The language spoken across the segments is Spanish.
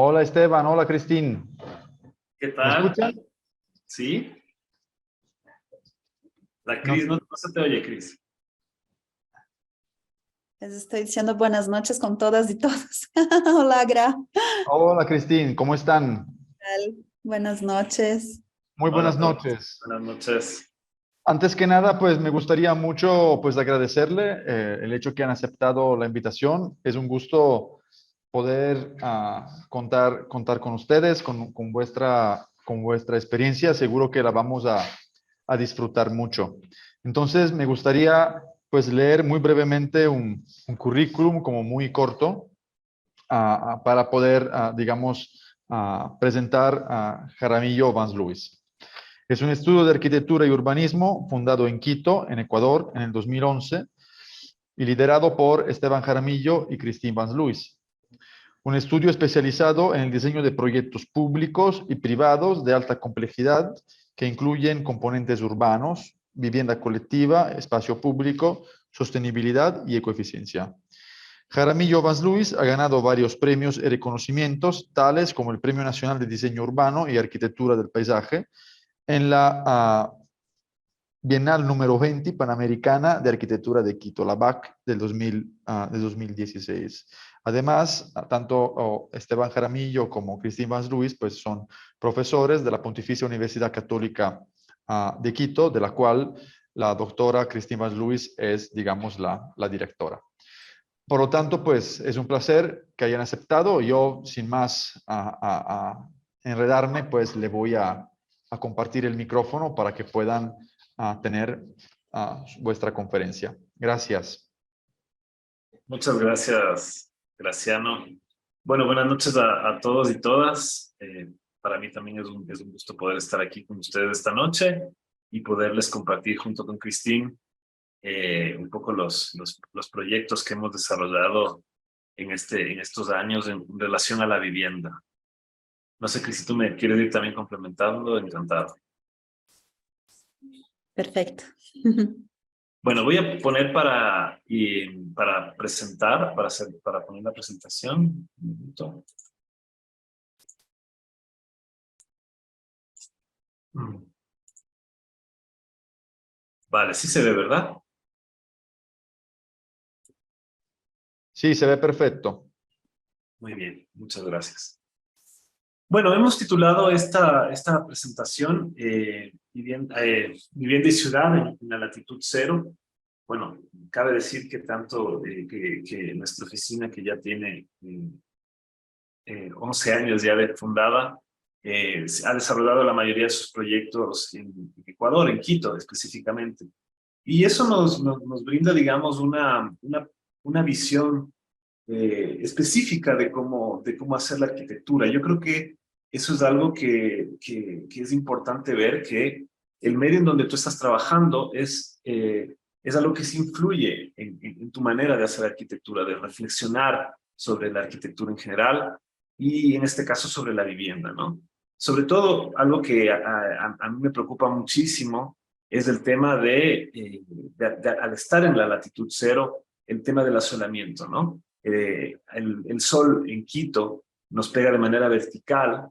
Hola Esteban, hola Cristín. ¿Qué ¿Me tal? escuchan? ¿Sí? La No. Cris, no se te oye, Cris. Les estoy diciendo buenas noches con todas y todos. Hola, Gra. Hola Cristín, ¿cómo están? ¿Qué tal? Buenas noches. Muy Hola a buenas todos. noches. Buenas noches. Antes que nada, pues me gustaría mucho pues agradecerle el hecho que han aceptado la invitación. Es un gusto poder contar con ustedes, con vuestra experiencia. Seguro que la vamos a disfrutar mucho. Entonces, me gustaría pues leer muy brevemente un currículum como muy corto para poder, digamos, presentar a Jaramillo Vance Lewis. Es un estudio de arquitectura y urbanismo fundado en Quito, en Ecuador, en el 2011 y liderado por Esteban Jaramillo y Christine Vance Lewis. Un estudio especializado en el diseño de proyectos públicos y privados de alta complejidad que incluyen componentes urbanos, vivienda colectiva, espacio público, sostenibilidad y ecoeficiencia. Jaramillo Vance Lewis ha ganado varios premios y reconocimientos, tales como el Premio Nacional de Diseño Urbano y Arquitectura del Paisaje en la Bienal número 20 Panamericana de Arquitectura de Quito, la BAC del 2016. Además, tanto Esteban Jaramillo como Christine Vance Lewis pues, son profesores de la Pontificia Universidad Católica de Quito, de la cual la doctora Christine Vance Lewis es, digamos, la directora. Por lo tanto, pues es un placer que hayan aceptado. Yo, sin más enredarme, pues le voy a compartir el micrófono para que puedan tener vuestra conferencia. Gracias. Muchas gracias, Graciano. Bueno, buenas noches a todos y todas. Para mí también es un gusto poder estar aquí con ustedes esta noche y poderles compartir junto con Cristín un poco los proyectos que hemos desarrollado en estos años en relación a la vivienda. No sé, Cris, si tú me quieres ir también complementando, encantado. Perfecto. Bueno, voy a poner para presentar, para poner la presentación. Un minuto. Vale, sí se ve, ¿verdad? Sí, se ve perfecto. Muy bien, muchas gracias. Bueno, hemos titulado esta presentación Vivienda y Ciudad en la latitud cero. Bueno, cabe decir que tanto que nuestra oficina, que ya tiene 11 años ya de fundada, ha desarrollado la mayoría de sus proyectos en Ecuador, en Quito específicamente. Y eso nos brinda, digamos, una visión específica de cómo hacer la arquitectura. Yo creo que eso es algo que es importante ver, que el medio en donde tú estás trabajando es algo que sí influye en tu manera de hacer arquitectura, de reflexionar sobre la arquitectura en general y en este caso sobre la vivienda, ¿no? Sobre todo, algo que a mí me preocupa muchísimo es el tema al estar en la latitud cero, el tema del asolamiento, ¿no? El sol en Quito nos pega de manera vertical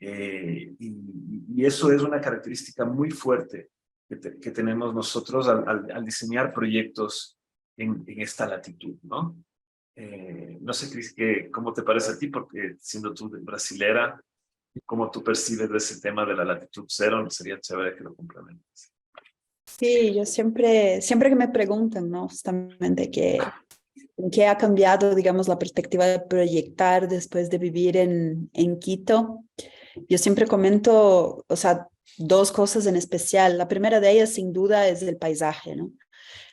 y eso es una característica muy fuerte que tenemos nosotros al diseñar proyectos en esta latitud, ¿no? No sé, Cris, ¿cómo te parece a ti? Porque siendo tú brasilera, ¿cómo tú percibes de ese tema de la latitud cero? Sería chévere que lo complementes. Sí, yo siempre que me preguntan, ¿no? Justamente ¿qué ha cambiado, digamos, la perspectiva de proyectar después de vivir en Quito? Yo siempre comento, o sea, dos cosas en especial. La primera de ellas, sin duda, es el paisaje, ¿no?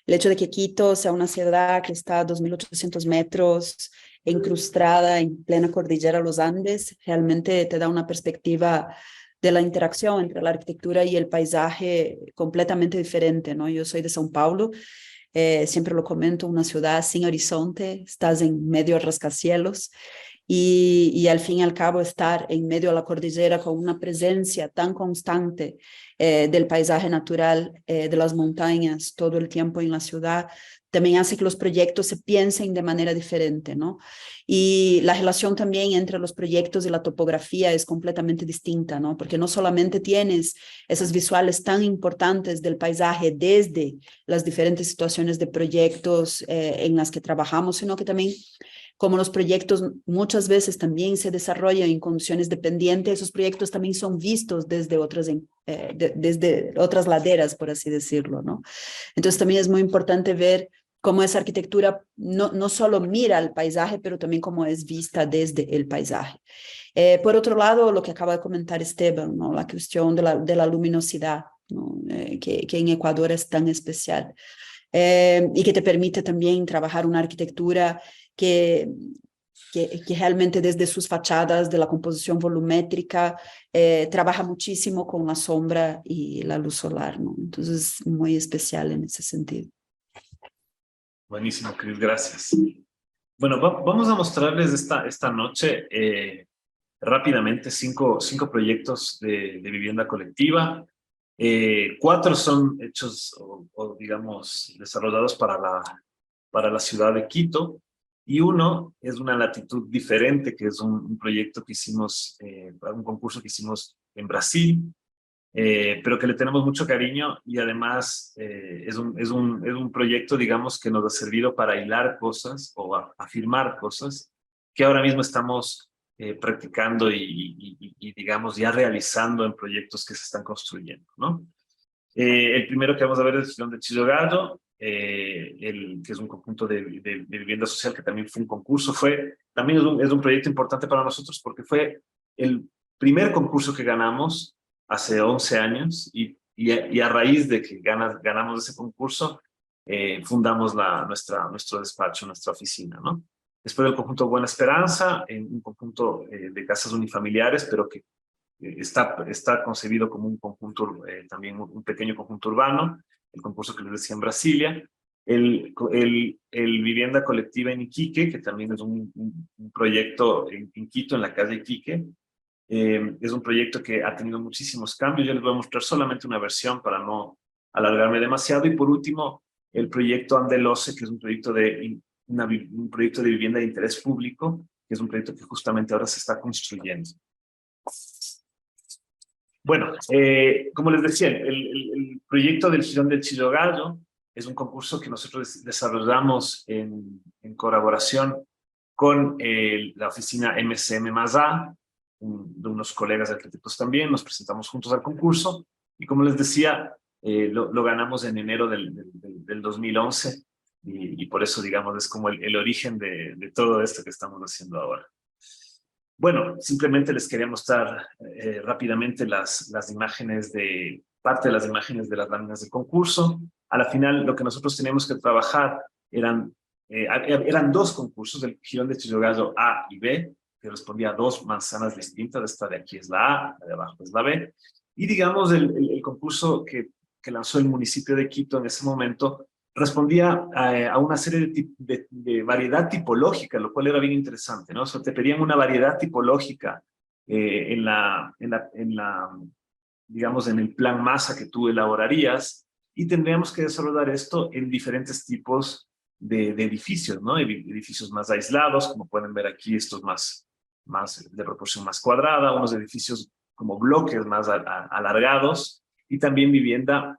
El hecho de que Quito sea una ciudad que está a 2.800 metros, incrustada en plena cordillera de los Andes, realmente te da una perspectiva de la interacción entre la arquitectura y el paisaje completamente diferente, ¿no? Yo soy de São Paulo, siempre lo comento, una ciudad sin horizonte, estás en medio de rascacielos y al fin y al cabo estar en medio de la cordillera con una presencia tan constante del paisaje natural, de las montañas todo el tiempo en la ciudad, también hace que los proyectos se piensen de manera diferente, ¿no? Y la relación también entre los proyectos y la topografía es completamente distinta, ¿no? Porque no solamente tienes esas visuales tan importantes del paisaje desde las diferentes situaciones de proyectos en las que trabajamos, sino que también como los proyectos muchas veces también se desarrollan en condiciones dependientes, esos proyectos también son vistos desde desde otras laderas, por así decirlo, ¿no? Entonces también es muy importante ver cómo esa arquitectura no solo mira al paisaje, pero también cómo es vista desde el paisaje. Por otro lado, lo que acaba de comentar Esteban, ¿no? La cuestión de la luminosidad, ¿no? Que en Ecuador es tan especial. Y que te permite también trabajar una arquitectura que realmente desde sus fachadas de la composición volumétrica trabaja muchísimo con la sombra y la luz solar, ¿no? Entonces, muy especial en ese sentido. Buenísimo, Cris, gracias. Bueno, vamos a mostrarles esta noche rápidamente cinco proyectos de vivienda colectiva. 4 son hechos o digamos desarrollados para la ciudad de Quito, y uno es una latitud diferente, que es un proyecto que hicimos, un concurso que hicimos en Brasil, pero que le tenemos mucho cariño, y además es un proyecto, digamos, que nos ha servido para hilar cosas o afirmar cosas que ahora mismo estamos practicando y, digamos, ya realizando en proyectos que se están construyendo, ¿no? El primero que vamos a ver es el Girón de Chillogallo, que es un conjunto de vivienda social, que también fue un concurso. También es un proyecto importante para nosotros porque fue el primer concurso que ganamos hace 11 años, y a raíz de que ganamos ese concurso, fundamos nuestro despacho, nuestra oficina, ¿no? Después del conjunto Buena Esperanza, un conjunto de casas unifamiliares, pero que está concebido como un conjunto, también un pequeño conjunto urbano, el concurso que les decía en Brasilia, el Vivienda Colectiva en Iquique, que también es un proyecto en Quito, en la calle Iquique. Es un proyecto que ha tenido muchísimos cambios. Yo les voy a mostrar solamente una versión para no alargarme demasiado. Y por último, el proyecto Andelose, que es un proyecto un proyecto de vivienda de interés público, que es un proyecto que justamente ahora se está construyendo. Bueno, como les decía, el proyecto del Girón del Chillogallo es un concurso que nosotros desarrollamos en colaboración con la oficina MCM+A, de unos colegas arquitectos también. Nos presentamos juntos al concurso y, como les decía, lo ganamos en enero del 2011, y por eso, digamos, es como el origen de todo esto que estamos haciendo ahora. Bueno, simplemente les quería mostrar rápidamente parte de las imágenes de las láminas del concurso. A la final, lo que nosotros teníamos que trabajar eran 2 concursos, el Girón de Chillogallo A y B, que respondía a 2 manzanas distintas. Esta de aquí es la A, la de abajo es la B. Y, digamos, el concurso que lanzó el municipio de Quito en ese momento respondía a una serie de variedad tipológica, lo cual era bien interesante, ¿no? O sea, te pedían una variedad tipológica digamos, en el plan masa que tú elaborarías, y tendríamos que desarrollar esto en diferentes tipos de edificios, ¿no? Edificios más aislados, como pueden ver aquí, estos más de proporción más cuadrada, unos edificios como bloques más alargados, y también vivienda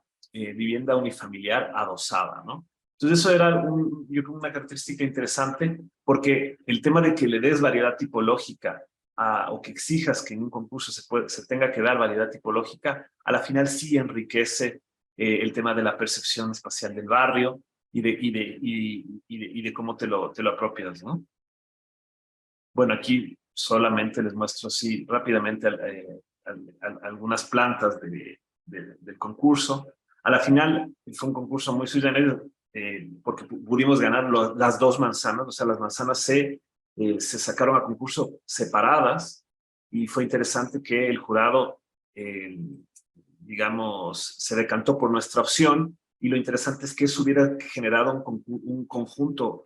unifamiliar adosada, ¿no? Entonces eso era yo creo una característica interesante, porque el tema de que le des variedad tipológica o que exijas que en un concurso se tenga que dar variedad tipológica, a la final sí enriquece el tema de la percepción espacial del barrio y de cómo te lo apropias, ¿no? Bueno, aquí solamente les muestro así rápidamente algunas plantas del concurso. A la final fue un concurso muy sui generis, porque pudimos ganar las 2 manzanas, o sea, las manzanas se sacaron a concurso separadas, y fue interesante que el jurado, digamos, se decantó por nuestra opción, y lo interesante es que eso hubiera generado un conjunto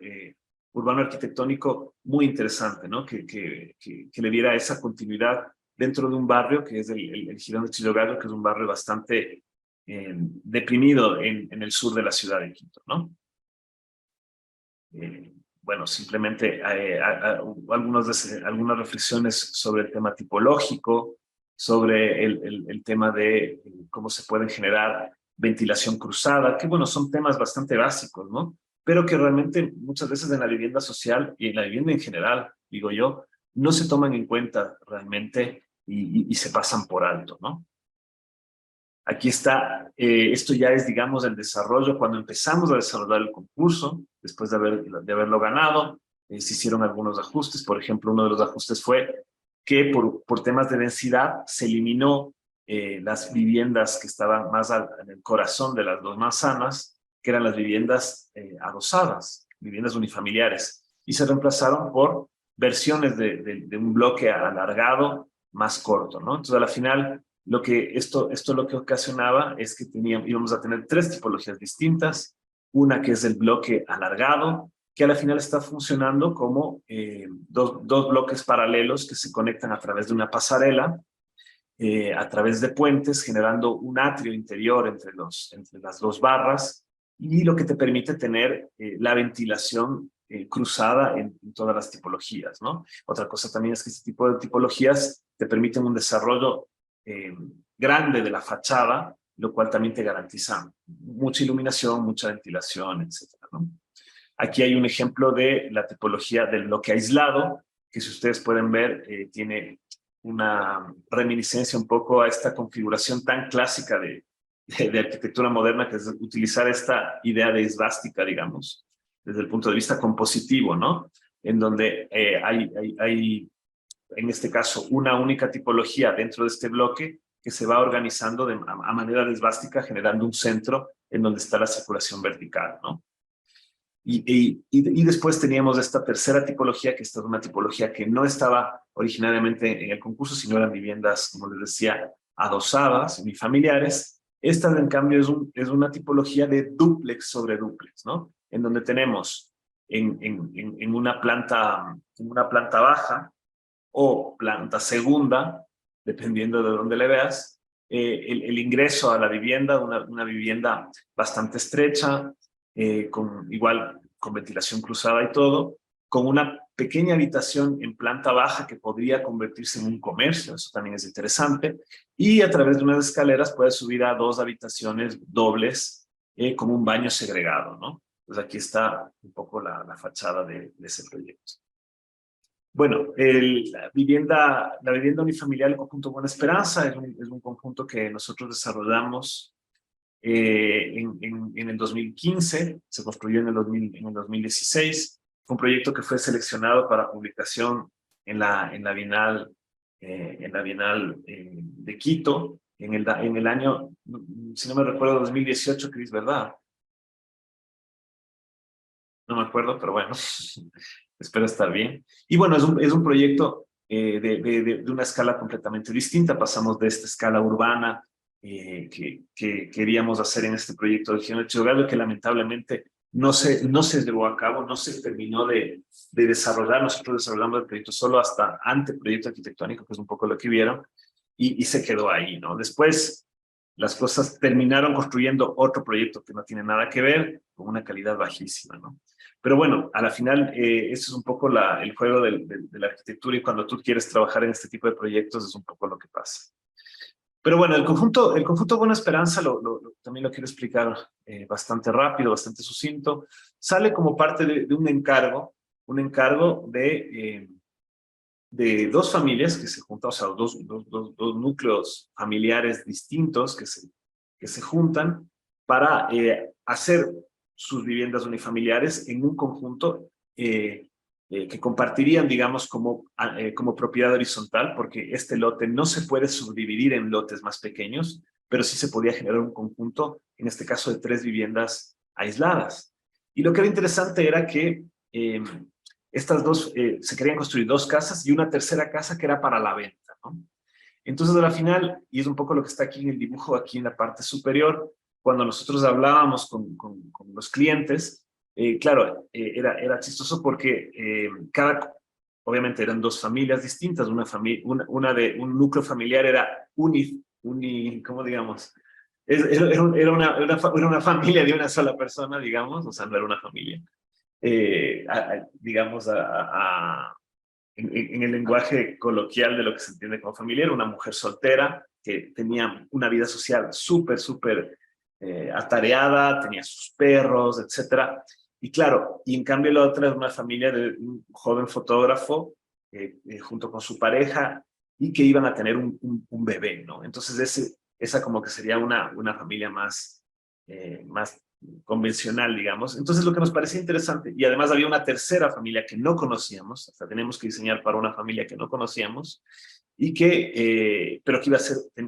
urbano arquitectónico muy interesante, ¿no? Que le diera esa continuidad dentro de un barrio que es el Girón de Chillogallo, que es un barrio bastante deprimido en el sur de la ciudad de Quito, ¿no? bueno, simplemente algunas reflexiones sobre el tema tipológico, sobre el tema de cómo se puede generar ventilación cruzada, que bueno, son temas bastante básicos, ¿no? Pero que realmente muchas veces en la vivienda social y en la vivienda en general, digo yo, no se toman en cuenta realmente y se pasan por alto, ¿no? Aquí está, esto ya es, digamos, el desarrollo. Cuando empezamos a desarrollar el concurso, después de haberlo ganado, se hicieron algunos ajustes. Por ejemplo, uno de los ajustes fue que por temas de densidad se eliminó las viviendas que estaban más en el corazón de las dos manzanas, que eran las viviendas adosadas, viviendas unifamiliares, y se reemplazaron por versiones de un bloque alargado más corto, ¿no? Entonces, a la final, esto lo que ocasionaba es que íbamos a tener tres tipologías distintas. Una que es el bloque alargado, que a la final está funcionando como dos bloques paralelos que se conectan a través de una pasarela, a través de puentes, generando un atrio interior entre las dos barras, y lo que te permite tener la ventilación cruzada en todas las tipologías, ¿no? Otra cosa también es que este tipo de tipologías te permiten un desarrollo grande de la fachada, lo cual también te garantiza mucha iluminación, mucha ventilación, etcétera, ¿no? Aquí hay un ejemplo de la tipología del bloque aislado, que si ustedes pueden ver, tiene una reminiscencia un poco a esta configuración tan clásica de arquitectura moderna, que es utilizar esta idea de esvástica, digamos, desde el punto de vista compositivo, ¿no? En donde hay, en este caso, una única tipología dentro de este bloque que se va organizando a manera de esvástica, generando un centro en donde está la circulación vertical, ¿no? Y después teníamos esta tercera tipología, que esta es una tipología que no estaba originariamente en el concurso, sino eran viviendas, como les decía, adosadas, unifamiliares. Esta, en cambio, es una tipología de dúplex sobre dúplex, ¿no? En donde tenemos en una planta baja o planta segunda, dependiendo de dónde le veas, el ingreso a la vivienda, una vivienda bastante estrecha, con ventilación cruzada y todo, con una pequeña habitación en planta baja que podría convertirse en un comercio, eso también es interesante, y a través de unas escaleras puedes subir a dos habitaciones dobles con un baño segregado, ¿no? Pues aquí está un poco la fachada de ese proyecto. Bueno, la vivienda unifamiliar, el conjunto Buena Esperanza, es un conjunto que nosotros desarrollamos en el 2015, se construyó en el 2016. Fue un proyecto que fue seleccionado para publicación en la Bienal, de Quito, en el año, si no me recuerdo, 2018, Cris, ¿verdad? No me acuerdo, pero bueno, espero estar bien. Y bueno, es un proyecto de una escala completamente distinta. Pasamos de esta escala urbana que queríamos hacer en este proyecto de Gino Gallo, que lamentablemente no se llevó a cabo, no se terminó de desarrollar. Nosotros desarrollamos el proyecto solo hasta anteproyecto arquitectónico, que es un poco lo que vieron, y se quedó ahí, ¿no? Después las cosas terminaron construyendo otro proyecto que no tiene nada que ver, con una calidad bajísima, ¿no? Pero bueno, a la final, eso es un poco el juego de la arquitectura, y cuando tú quieres trabajar en este tipo de proyectos es un poco lo que pasa. Pero bueno, el conjunto Buena Esperanza también lo quiero explicar bastante rápido, bastante sucinto. Sale como parte de un encargo de dos familias que se juntan, o sea, dos núcleos familiares distintos que se juntan para hacer sus viviendas unifamiliares en un conjunto que compartirían, digamos, como propiedad horizontal, porque este lote no se puede subdividir en lotes más pequeños, pero sí se podía generar un conjunto, en este caso de 3 viviendas aisladas. Y lo que era interesante era que estas dos, se querían construir 2 casas y una tercera casa que era para la venta, ¿no? Entonces, al final, y es un poco lo que está aquí en el dibujo, aquí en la parte superior, cuando nosotros hablábamos con los clientes, claro, era chistoso porque obviamente eran 2 familias distintas, una de un núcleo familiar era ¿cómo digamos? Era una familia de una sola persona, digamos, o sea, no era una familia. digamos, en el lenguaje coloquial de lo que se entiende como familiar, una mujer soltera que tenía una vida social súper, súper atareada, tenía sus perros, etcétera. Y claro, y en cambio la otra es una familia de un joven fotógrafo junto con su pareja y que iban a tener un bebé, ¿no? Entonces esa como que sería una familia más convencional, digamos. Entonces lo que nos parecía interesante, y además había una tercera familia que no conocíamos, hasta tenemos que diseñar para una familia que no conocíamos, y pero que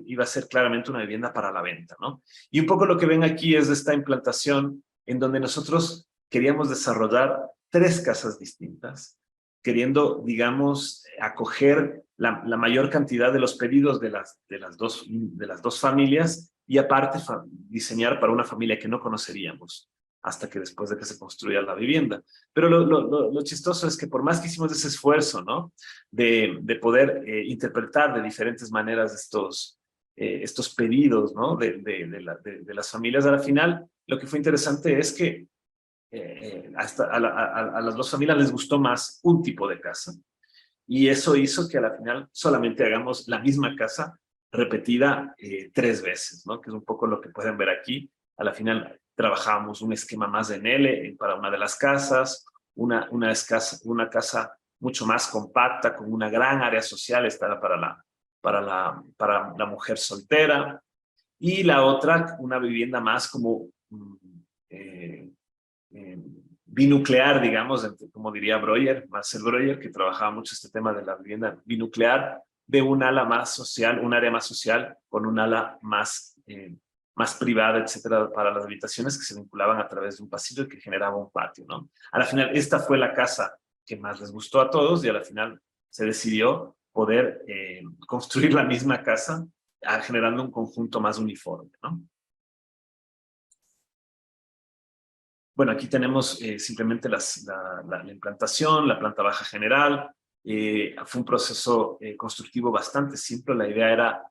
iba a ser claramente una vivienda para la venta, ¿no? Y un poco lo que ven aquí es esta implantación en donde nosotros queríamos desarrollar 3 casas distintas, queriendo, digamos, acoger la mayor cantidad de los pedidos de las dos familias y aparte diseñar para una familia que no conoceríamos hasta que después de que se construya la vivienda. Pero lo chistoso es que por más que hicimos ese esfuerzo, ¿no? De poder interpretar de diferentes maneras estos pedidos, ¿no? De las familias, a la final, lo que fue interesante es que hasta a las 2 familias les gustó más un tipo de casa. Y eso hizo que a la final solamente hagamos la misma casa repetida 3 veces, ¿no? Que es un poco lo que pueden ver aquí. A la final trabajábamos un esquema más en L para una de las casas, una casa mucho más compacta, con una gran área social, esta era para la mujer soltera, y la otra, una vivienda más como binuclear, digamos, como diría Breuer, Marcel Breuer, que trabajaba mucho este tema de la vivienda binuclear, de un ala más social, un área más social, con un ala más privada, etcétera, para las habitaciones que se vinculaban a través de un pasillo y que generaba un patio, ¿no? A la final, esta fue la casa que más les gustó a todos y a la final se decidió poder construir la misma casa generando un conjunto más uniforme, ¿no? Bueno, aquí tenemos simplemente la implantación, la planta baja general. Fue un proceso constructivo bastante simple. La idea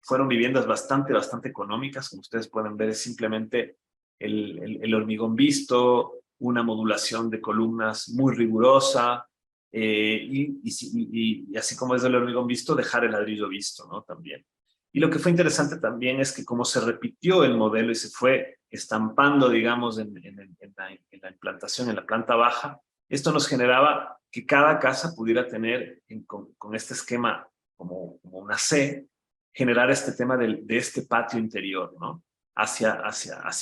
fueron viviendas bastante económicas. Como ustedes pueden ver, es simplemente el hormigón visto, una modulación de columnas muy rigurosa, y así como es el hormigón visto, dejar el ladrillo visto, ¿no? También. Y lo que fue interesante también es que como se repitió el modelo y se fue estampando, digamos, en la implantación, en la planta baja, esto nos generaba que cada casa pudiera tener, con este esquema como una C, generar este tema de este patio interior, ¿no? Hacia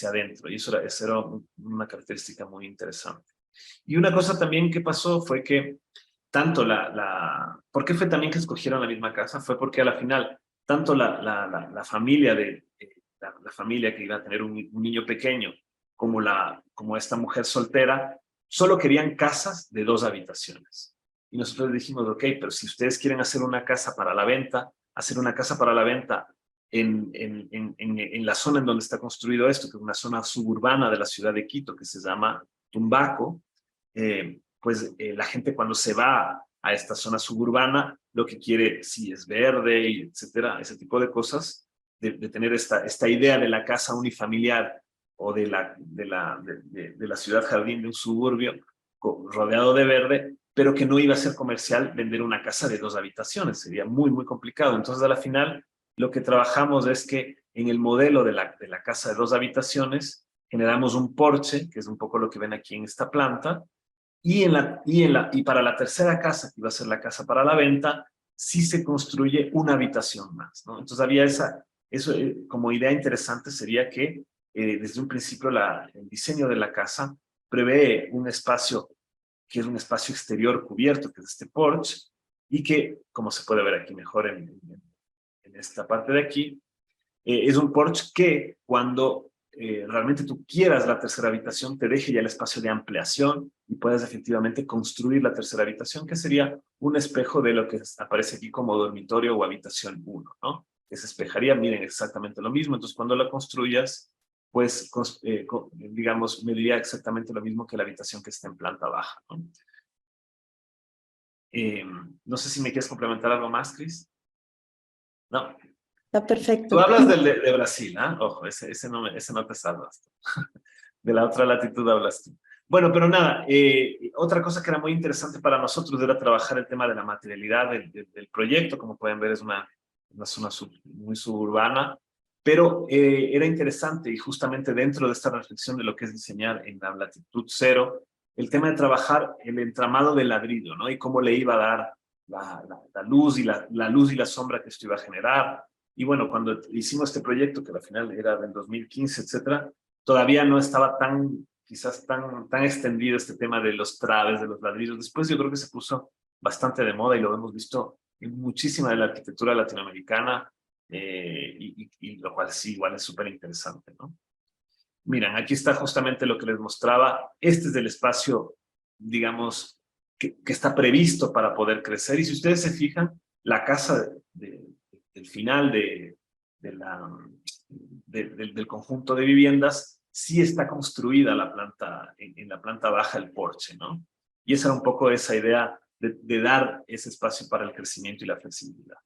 adentro. Y eso era una característica muy interesante. Y una cosa también que pasó fue que tanto ¿por qué fue también que escogieron la misma casa? Fue porque a la final tanto la familia la familia que iba a tener un niño pequeño como esta mujer soltera solo querían casas de 2 habitaciones. Y nosotros dijimos, ok, pero si ustedes quieren hacer una casa para la venta, en la zona en donde está construido esto, que es una zona suburbana de la ciudad de Quito, que se llama Tumbaco, la gente cuando se va a esta zona suburbana, lo que quiere, sí, es verde, y etcétera, ese tipo de cosas, de tener esta idea de la casa unifamiliar o de la ciudad jardín de un suburbio rodeado de verde, pero que no iba a ser comercial vender una casa de 2 habitaciones, sería muy, muy complicado. Entonces, a la final, lo que trabajamos es que en el modelo de la casa de 2 habitaciones, generamos un porche, que es un poco lo que ven aquí en esta planta, y para la tercera casa, que iba a ser la casa para la venta, sí se construye una habitación más, ¿no? Entonces había eso como idea interesante sería que desde un principio el diseño de la casa prevé un espacio que es un espacio exterior cubierto, que es este porche, y que, como se puede ver aquí mejor en esta parte de aquí, es un porche que cuando realmente tú quieras la tercera habitación, te deje ya el espacio de ampliación y puedas efectivamente construir la tercera habitación, que sería un espejo de lo que aparece aquí como dormitorio o habitación 1, ¿no? Que se espejaría, miren, exactamente lo mismo. Entonces, cuando la construyas, pues, digamos, mediría exactamente lo mismo que la habitación que está en planta baja, ¿no? No sé si me quieres complementar algo más, Cris. No. Está perfecto. Tú hablas de Brasil, ¿ah? Ojo, ese no te salvas. De la otra latitud hablas tú. Bueno, pero nada, otra cosa que era muy interesante para nosotros era trabajar el tema de la materialidad del proyecto. Como pueden ver, es una zona muy suburbana, pero era interesante, y justamente dentro de esta reflexión de lo que es diseñar en la latitud cero, el tema de trabajar el entramado del ladrillo, ¿no? Y cómo le iba a dar la luz y la luz y la sombra que esto iba a generar. Y bueno, cuando hicimos este proyecto, que al final era del 2015, etcétera, todavía no estaba quizás tan extendido este tema de los traves, de los ladrillos. Después yo creo que se puso bastante de moda y lo hemos visto en muchísima de la arquitectura latinoamericana, y lo cual sí, igual es súper interesante, ¿no? Miren, aquí está justamente lo que les mostraba. Este es el espacio, digamos, que está previsto para poder crecer. Y si ustedes se fijan, la casa del final del conjunto de viviendas sí está construida en la planta baja el porche, ¿no? Y esa era un poco esa idea de dar ese espacio para el crecimiento y la flexibilidad.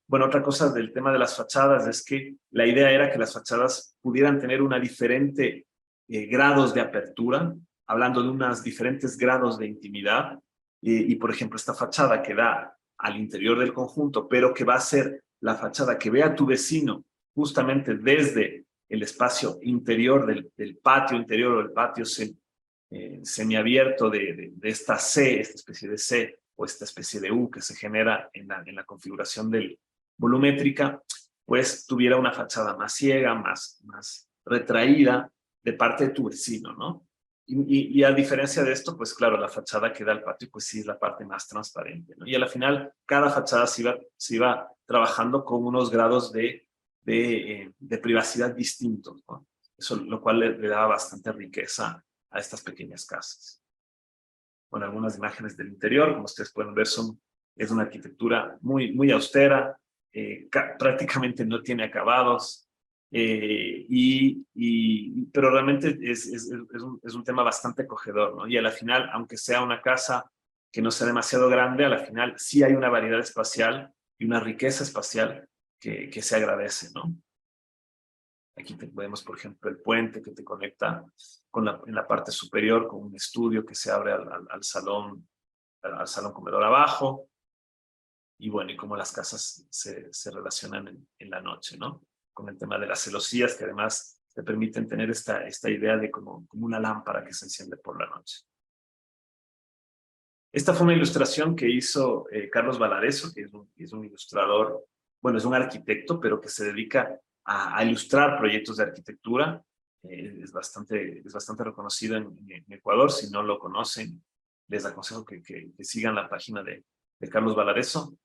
Bueno, otra cosa del tema de las fachadas es que la idea era que las fachadas pudieran tener una diferente grados de apertura, hablando de unos diferentes grados de intimidad, y por ejemplo esta fachada que da al interior del conjunto, pero que va a ser la fachada que ve a tu vecino justamente desde el espacio interior del patio interior o el patio semiabierto de esta C, esta especie de C o esta especie de U que se genera en la configuración volumétrica, pues tuviera una fachada más ciega, más retraída de parte de tu vecino, ¿no? Y a diferencia de esto, pues claro, la fachada que da al patio, pues sí es la parte más transparente, ¿no? Y a la final, cada fachada se iba trabajando con unos grados de privacidad distintos, ¿no? Eso, lo cual le daba bastante riqueza a estas pequeñas casas. Bueno, algunas imágenes del interior, como ustedes pueden ver, es una arquitectura muy austera, prácticamente no tiene acabados, pero realmente es un tema bastante acogedor, ¿no? Y a la final, aunque sea una casa que no sea demasiado grande, a la final sí hay una variedad espacial y una riqueza espacial que se agradece, ¿no? Aquí vemos, por ejemplo, el puente que te conecta en la parte superior con un estudio que se abre al salón comedor abajo. Y bueno, y cómo las casas se relacionan en la noche, ¿no? Con el tema de las celosías, que además te permiten tener esta idea de como una lámpara que se enciende por la noche. Esta fue una ilustración que hizo Carlos Valareso, que es un ilustrador, bueno, es un arquitecto, pero que se dedica a ilustrar proyectos de arquitectura. Es bastante reconocido en Ecuador. Si no lo conocen, les aconsejo que sigan la página de Carlos Valareso,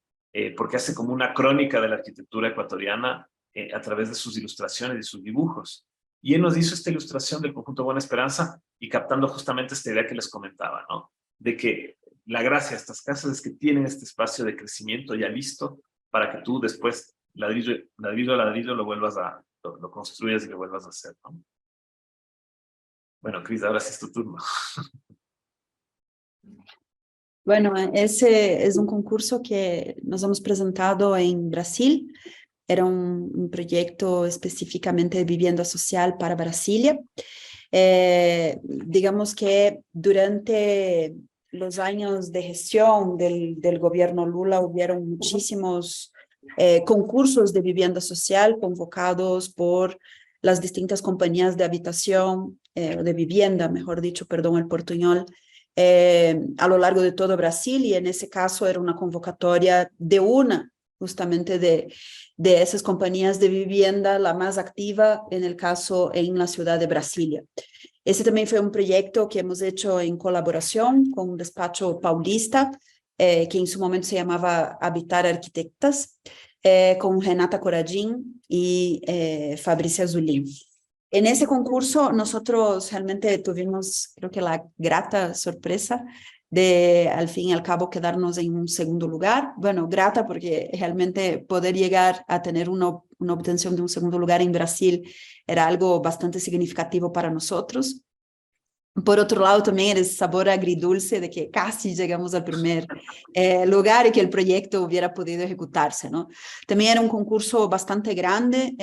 porque hace como una crónica de la arquitectura ecuatoriana a través de sus ilustraciones y sus dibujos. Y él nos hizo esta ilustración del conjunto Buena Esperanza y captando justamente esta idea que les comentaba, ¿no? De que la gracia de estas casas es que tienen este espacio de crecimiento ya listo para que tú después, ladrillo a ladrillo, lo construyas y lo vuelvas a hacer, ¿no? Bueno, Cris, ahora sí es tu turno. Bueno, ese es un concurso que nos hemos presentado en Brasil. Era un proyecto específicamente de vivienda social para Brasilia. Digamos que durante los años de gestión del gobierno Lula hubieron muchísimos concursos de vivienda social convocados por las distintas compañías de habitación, de vivienda, mejor dicho, perdón, el portuñol, a lo largo de todo Brasil, y en ese caso era una convocatoria de una justamente de esas compañías de vivienda, la más activa en el caso en la ciudad de Brasilia. Ese también fue un proyecto que hemos hecho en colaboración con un despacho paulista, que en su momento se llamaba Habitar Arquitectas, con Renata Coradín y Fabricia Zulín. En ese concurso nosotros realmente tuvimos, creo que la grata sorpresa de al fin y al cabo quedarnos en un segundo lugar. Bueno, grata porque realmente poder llegar a tener una obtención de un segundo lugar en Brasil era algo bastante significativo para nosotros. Por otro lado, también era ese sabor agridulce de que casi llegamos al primer lugar y que el proyecto hubiera podido ejecutarse, ¿no? También era un concurso bastante grande,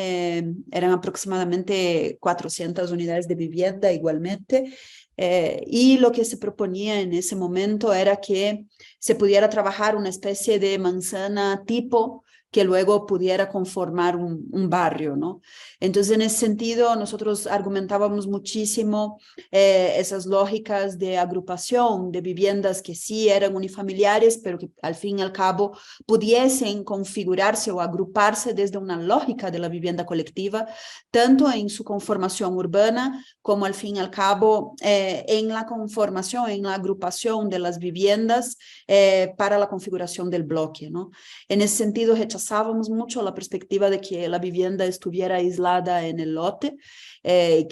eran aproximadamente 400 unidades de vivienda igualmente, Y lo que se proponía en ese momento era que se pudiera trabajar una especie de manzana tipo que luego pudiera conformar un barrio, ¿no? Entonces, en ese sentido, nosotros argumentábamos muchísimo esas lógicas de agrupación de viviendas que sí eran unifamiliares, pero que al fin y al cabo pudiesen configurarse o agruparse desde una lógica de la vivienda colectiva, tanto en su conformación urbana como al fin y al cabo en la conformación, en la agrupación de las viviendas para la configuración del bloque, ¿no? En ese sentido, rechazábamos mucho la perspectiva de que la vivienda estuviera aislada en el lote,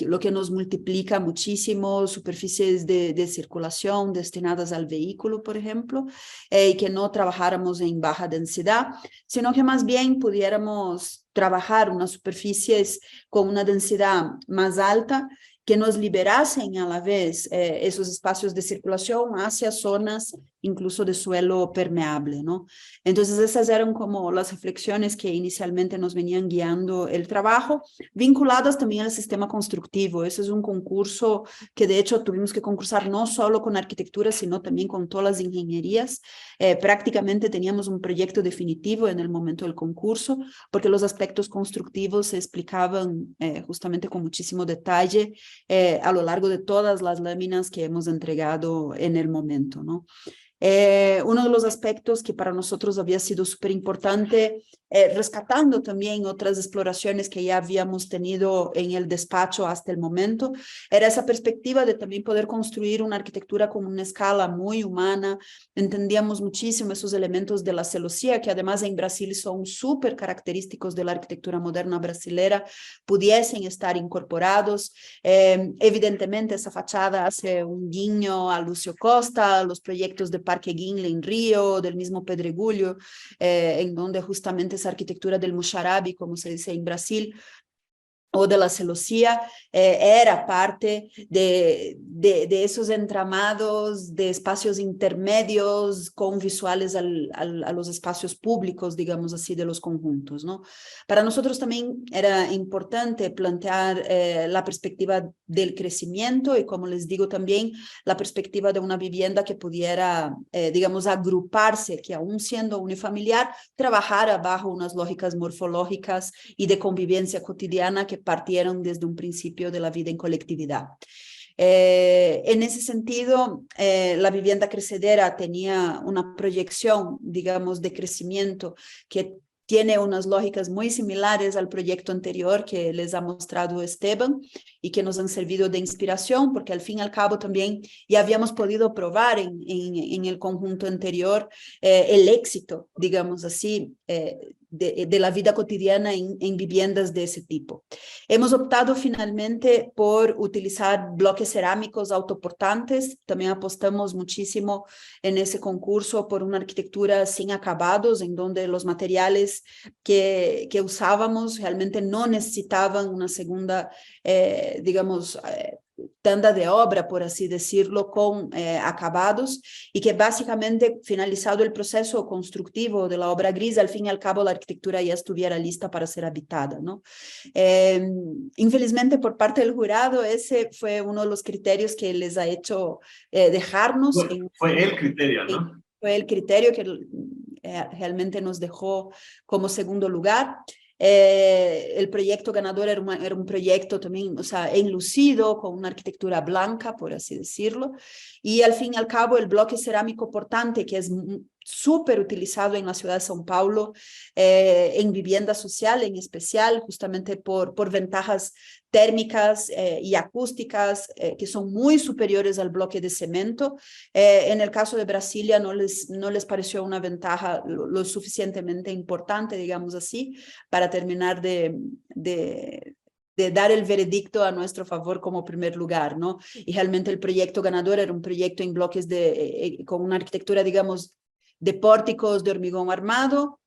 lo que nos multiplica muchísimo superficies de circulación destinadas al vehículo, por ejemplo, y que no trabajáramos en baja densidad, sino que más bien pudiéramos trabajar unas superficies con una densidad más alta que nos liberasen a la vez esos espacios de circulación hacia zonas incluso de suelo permeable, ¿no? Entonces esas eran como las reflexiones que inicialmente nos venían guiando el trabajo, vinculadas también al sistema constructivo. Ese es un concurso que de hecho tuvimos que concursar no solo con arquitectura, sino también con todas las ingenierías. Prácticamente teníamos un proyecto definitivo en el momento del concurso, porque los aspectos constructivos se explicaban justamente con muchísimo detalle a lo largo de todas las láminas que hemos entregado en el momento, ¿no? Uno de los aspectos que para nosotros había sido súper importante, rescatando también otras exploraciones que ya habíamos tenido en el despacho hasta el momento, era esa perspectiva de también poder construir una arquitectura con una escala muy humana. Entendíamos muchísimo esos elementos de la celosía, que además en Brasil son súper característicos de la arquitectura moderna brasileira, pudiesen estar incorporados. Evidentemente, esa fachada hace un guiño a Lúcio Costa, a los proyectos de Parque Guinle en Río, del mismo Pedregulho, en donde justamente esa arquitectura del Muxarabi, como se dice en Brasil, o de la celosía, era parte de esos entramados de espacios intermedios con visuales a los espacios públicos, digamos así, de los conjuntos, ¿no? Para nosotros también era importante plantear la perspectiva del crecimiento y, como les digo también, la perspectiva de una vivienda que pudiera, digamos, agruparse, que aún siendo unifamiliar, trabajara bajo unas lógicas morfológicas y de convivencia cotidiana que partieron desde un principio de la vida en colectividad. En ese sentido, la vivienda crecedera tenía una proyección, digamos, de crecimiento que tiene unas lógicas muy similares al proyecto anterior que les ha mostrado Esteban y que nos han servido de inspiración, porque al fin y al cabo también ya habíamos podido probar en el conjunto anterior el éxito, digamos así, de la vida cotidiana en viviendas de ese tipo. Hemos optado finalmente por utilizar bloques cerámicos autoportantes. También apostamos muchísimo en ese concurso por una arquitectura sin acabados, en donde los materiales que usábamos realmente no necesitaban una segunda, digamos, tanda de obra, por así decirlo, con acabados, y que básicamente finalizado el proceso constructivo de la obra gris, al fin y al cabo la arquitectura ya estuviera lista para ser habitada, ¿no? Infelizmente por parte del jurado ese fue uno de los criterios que les ha hecho dejarnos. Fue el criterio, ¿no? Fue el criterio que realmente nos dejó como segundo lugar. El proyecto ganador era un proyecto también, o sea, enlucido, con una arquitectura blanca, por así decirlo, y al fin y al cabo el bloque cerámico portante, que es súper utilizado en la ciudad de São Paulo, en vivienda social en especial, justamente por ventajas térmicas y acústicas que son muy superiores al bloque de cemento. En el caso de Brasilia no les pareció una ventaja lo suficientemente importante, digamos así, para terminar de dar el veredicto a nuestro favor como primer lugar, ¿no? Y realmente el proyecto ganador era un proyecto en bloques con una arquitectura, digamos, de pórticos de hormigón armado,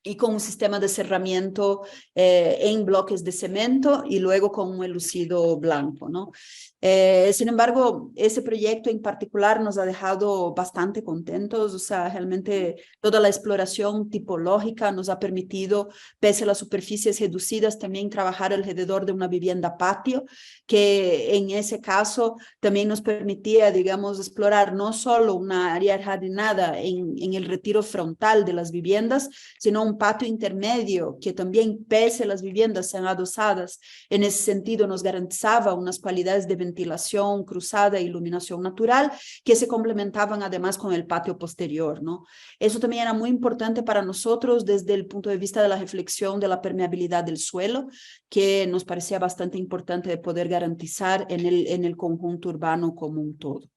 y con un sistema de cerramiento en bloques de cemento y luego con un enlucido blanco, ¿no? Sin embargo, ese proyecto en particular nos ha dejado bastante contentos, o sea, realmente toda la exploración tipológica nos ha permitido, pese a las superficies reducidas, también trabajar alrededor de una vivienda patio, que en ese caso también nos permitía, digamos, explorar no solo una área jardinada en el retiro frontal de las viviendas, sino un patio intermedio que también, pese a las viviendas sean adosadas, en ese sentido nos garantizaba unas cualidades de ventilación cruzada e iluminación natural que se complementaban además con el patio posterior, ¿no? Eso también era muy importante para nosotros desde el punto de vista de la reflexión de la permeabilidad del suelo, que nos parecía bastante importante de poder garantizar en el conjunto urbano como un todo.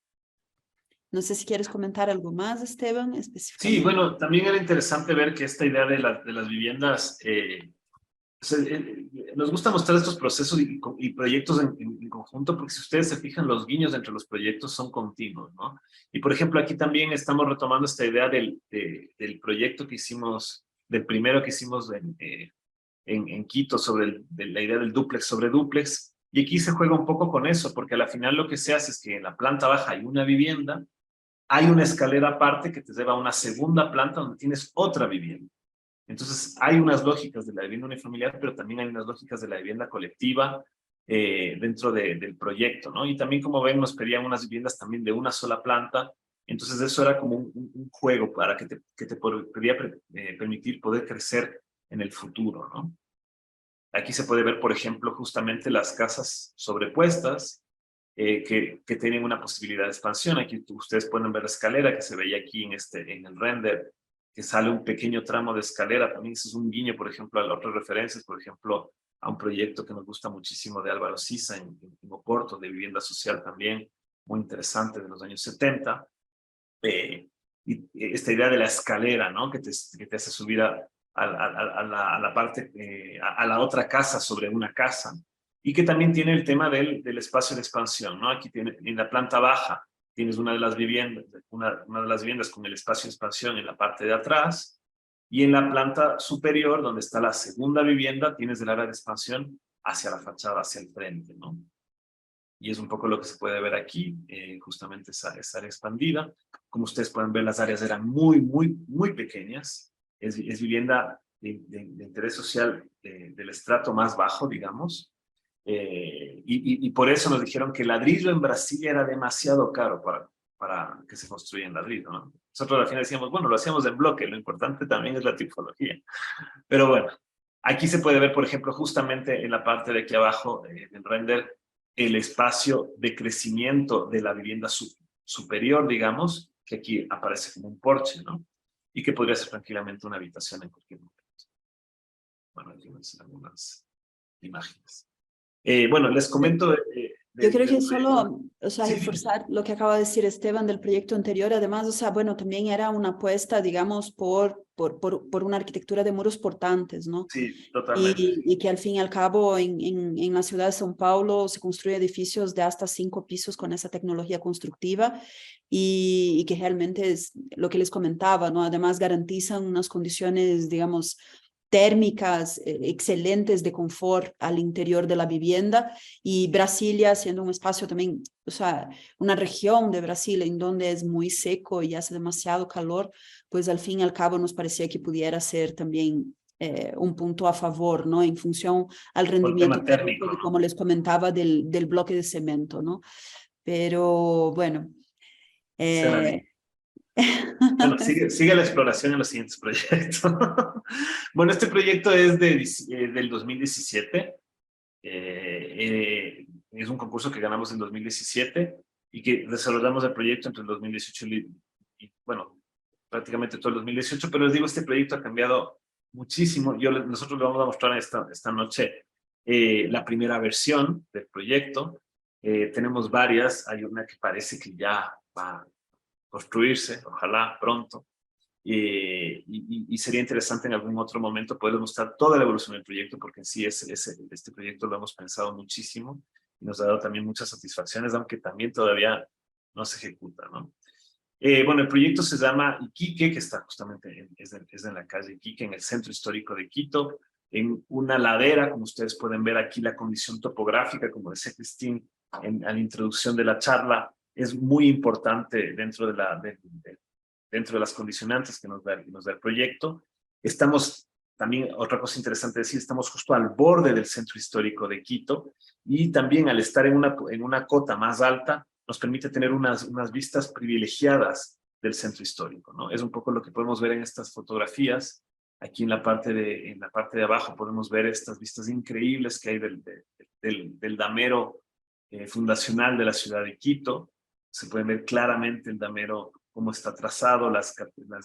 No sé si quieres comentar algo más, Esteban, Sí, específicamente. bueno, también era interesante ver que esta idea de las viviendas, o sea, nos gusta mostrar estos procesos y proyectos en conjunto, porque si ustedes se fijan, los guiños entre los proyectos son continuos, ¿no? Y por ejemplo, aquí también estamos retomando esta idea del proyecto que hicimos, del primero que hicimos en Quito sobre de la idea del dúplex sobre dúplex, y aquí se juega un poco con eso, porque a la final lo que se hace es que en la planta baja hay una vivienda, hay una escalera aparte que te lleva a una segunda planta donde tienes otra vivienda. Entonces, hay unas lógicas de la vivienda unifamiliar, pero también hay unas lógicas de la vivienda colectiva dentro del proyecto, ¿no? Y también, como ven, nos pedían unas viviendas también de una sola planta. Entonces, eso era como un juego para que te podía permitir poder crecer en el futuro, ¿no? Aquí se puede ver, por ejemplo, justamente las casas sobrepuestas, que tienen una posibilidad de expansión. Aquí ustedes pueden ver la escalera que se veía aquí en el render, que sale un pequeño tramo de escalera. También eso es un guiño, por ejemplo, a otras referencias, por ejemplo, a un proyecto que nos gusta muchísimo de Álvaro Sisa en Oporto, de vivienda social también, muy interesante, de los años 70. Y esta idea de la escalera, ¿no? Que te hace subir a la parte, a la otra casa sobre una casa, y que también tiene el tema del espacio de expansión, ¿no? Aquí en la planta baja tienes una de las viviendas, una de las viviendas con el espacio de expansión en la parte de atrás, y en la planta superior, donde está la segunda vivienda, tienes el área de expansión hacia la fachada, hacia el frente, ¿no? Y es un poco lo que se puede ver aquí, justamente esa área expandida. Como ustedes pueden ver, las áreas eran muy pequeñas. Es vivienda de interés social del estrato más bajo, digamos. Y por eso nos dijeron que el ladrillo en Brasil era demasiado caro para que se construya en ladrillo, ¿no? Nosotros al final decíamos, bueno, lo hacíamos en bloque, lo importante también es la tipología. Pero bueno, aquí se puede ver, por ejemplo, justamente en la parte de aquí abajo del render, el espacio de crecimiento de la vivienda superior, digamos, que aquí aparece como un porche, ¿no? Y que podría ser tranquilamente una habitación en cualquier momento. Bueno, aquí muestran algunas imágenes. Bueno, les comento Yo creo que del proyecto. solo, o sea, Sí, reforzar lo que acaba de decir Esteban del proyecto anterior, además, o sea, bueno, también era una apuesta, digamos, por una arquitectura de muros portantes, ¿no? sí, totalmente. Y que al fin y al cabo en la ciudad de São Paulo se construyen edificios de hasta 5 pisos con esa tecnología constructiva y que realmente es lo que les comentaba, ¿no? Además garantizan unas condiciones, digamos, térmicas excelentes de confort al interior de la vivienda, y Brasilia siendo un espacio también, o sea, una región de Brasil en donde es muy seco y hace demasiado calor, pues al fin y al cabo nos parecía que pudiera ser también un punto a favor, ¿no? En función al Por rendimiento tema térmico, térmico, de, ¿no? como les comentaba, del bloque de cemento, ¿no? Pero bueno. Será. Eh, Bueno, sigue la exploración en los siguientes proyectos. Bueno, este proyecto es del 2017. Es un concurso que ganamos en 2017 y que desarrollamos el proyecto entre el 2018 y bueno, prácticamente todo el 2018, pero les digo, este proyecto ha cambiado muchísimo. Nosotros le vamos a mostrar esta noche la primera versión del proyecto. Tenemos varias, hay una que parece que ya va a construirse, ojalá pronto. Y sería interesante en algún otro momento poder mostrar toda la evolución del proyecto, porque en sí este proyecto lo hemos pensado muchísimo y nos ha dado también muchas satisfacciones, aunque también todavía no se ejecuta, ¿no? Bueno, el proyecto se llama Iquique, que está justamente es en la calle Iquique, en el centro histórico de Quito, en una ladera, como ustedes pueden ver aquí, la condición topográfica, como decía Cristín a la introducción de la charla, es muy importante dentro dentro de las condicionantes que nos da el proyecto. Estamos, también otra cosa interesante decir, estamos justo al borde del centro histórico de Quito, y también al estar en una cota más alta, nos permite tener unas vistas privilegiadas del centro histórico, ¿no? Es un poco lo que podemos ver en estas fotografías. Aquí en la parte de abajo podemos ver estas vistas increíbles que hay del damero fundacional de la ciudad de Quito. Se puede ver claramente el damero, cómo está trazado, las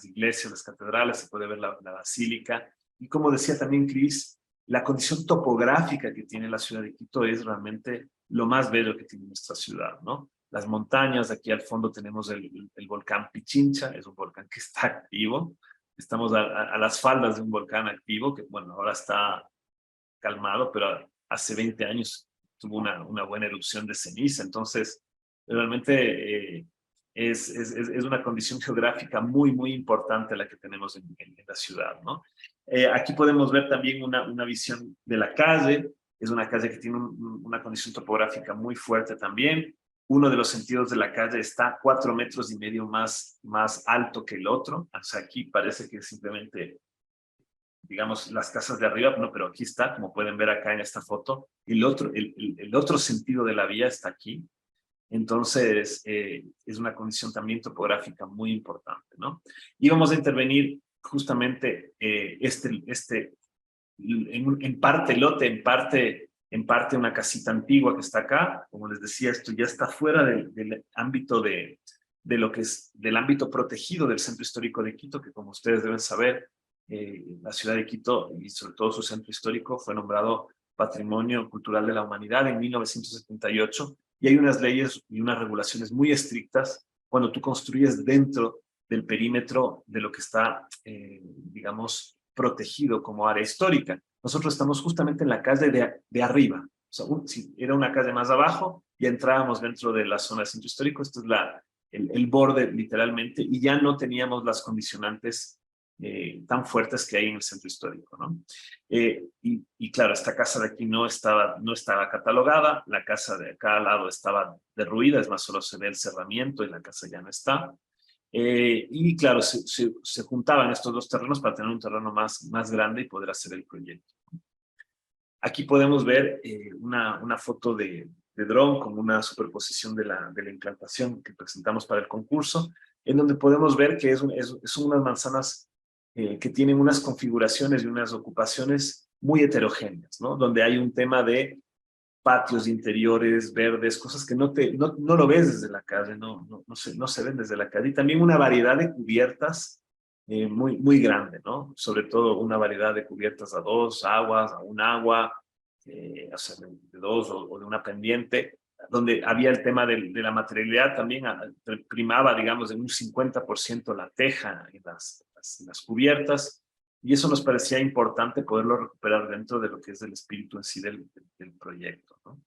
iglesias, las catedrales, se puede ver la basílica. Y como decía también Cris, la condición topográfica que tiene la ciudad de Quito es realmente lo más bello que tiene nuestra ciudad, ¿no? Las montañas, aquí al fondo tenemos el volcán Pichincha, es un volcán que está activo. Estamos a las faldas de un volcán activo, que bueno, ahora está calmado, pero hace 20 años tuvo una buena erupción de ceniza. Entonces, realmente es una condición geográfica muy importante la que tenemos en la ciudad, ¿no? Aquí podemos ver también una visión de la calle. Es una calle que tiene una condición topográfica muy fuerte también. Uno de los sentidos de la calle está 4,5 metros más alto que el otro. O sea, aquí parece que simplemente, digamos, las casas de arriba, no, pero aquí está, como pueden ver acá en esta foto. El otro sentido de la vía está aquí. Entonces, es una condición también topográfica muy importante, ¿no? Y vamos a intervenir justamente en parte lote, en parte una casita antigua que está acá. Como les decía, esto ya está fuera del ámbito de lo que es del ámbito protegido del centro histórico de Quito, que como ustedes deben saber, la ciudad de Quito y sobre todo su centro histórico fue nombrado Patrimonio Cultural de la Humanidad en 1978, y hay unas leyes y unas regulaciones muy estrictas cuando tú construyes dentro del perímetro de lo que está, digamos, protegido como área histórica. Nosotros estamos justamente en la calle de arriba. O sea, si era una calle más abajo, ya entrábamos dentro de la zona del centro histórico. Esto es el borde, literalmente, y ya no teníamos las condicionantes tan fuertes que hay en el centro histórico, ¿no? Y claro, esta casa de aquí no estaba catalogada. La casa de acá al lado estaba derruida, es más, solo se ve el cerramiento y la casa ya no está. Y claro, se juntaban estos dos terrenos para tener un terreno más grande y poder hacer el proyecto. Aquí podemos ver una foto de dron con una superposición de la implantación que presentamos para el concurso, en donde podemos ver que son unas manzanas que tienen unas configuraciones y unas ocupaciones muy heterogéneas, ¿no? Donde hay un tema de patios interiores, verdes, cosas que no lo ves desde la calle, no se ven desde la calle. Y también una variedad de cubiertas muy grande, ¿no? Sobre todo una variedad de cubiertas a 2 aguas, a un agua, o sea, de 2 o de una pendiente, donde había el tema de la materialidad también, primaba, digamos, en un 50% la teja en las cubiertas. Y eso nos parecía importante poderlo recuperar dentro de lo que es el espíritu en sí del proyecto, ¿no?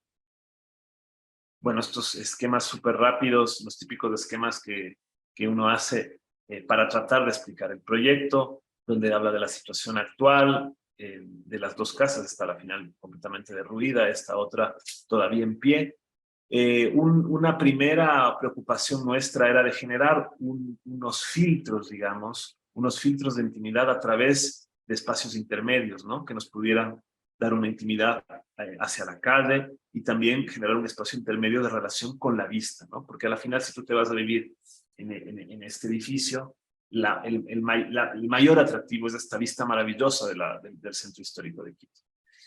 Bueno, estos esquemas súper rápidos, los típicos esquemas que uno hace para tratar de explicar el proyecto, donde habla de la situación actual, de las dos casas, está la final completamente derruida, esta otra todavía en pie. Una primera preocupación nuestra era de generar unos filtros, digamos, unos filtros de intimidad a través de espacios intermedios, ¿no? Que nos pudieran dar una intimidad hacia la calle y también generar un espacio intermedio de relación con la vista, ¿no? Porque a la final, si tú te vas a vivir en este edificio, el mayor atractivo es esta vista maravillosa del centro histórico de Quito.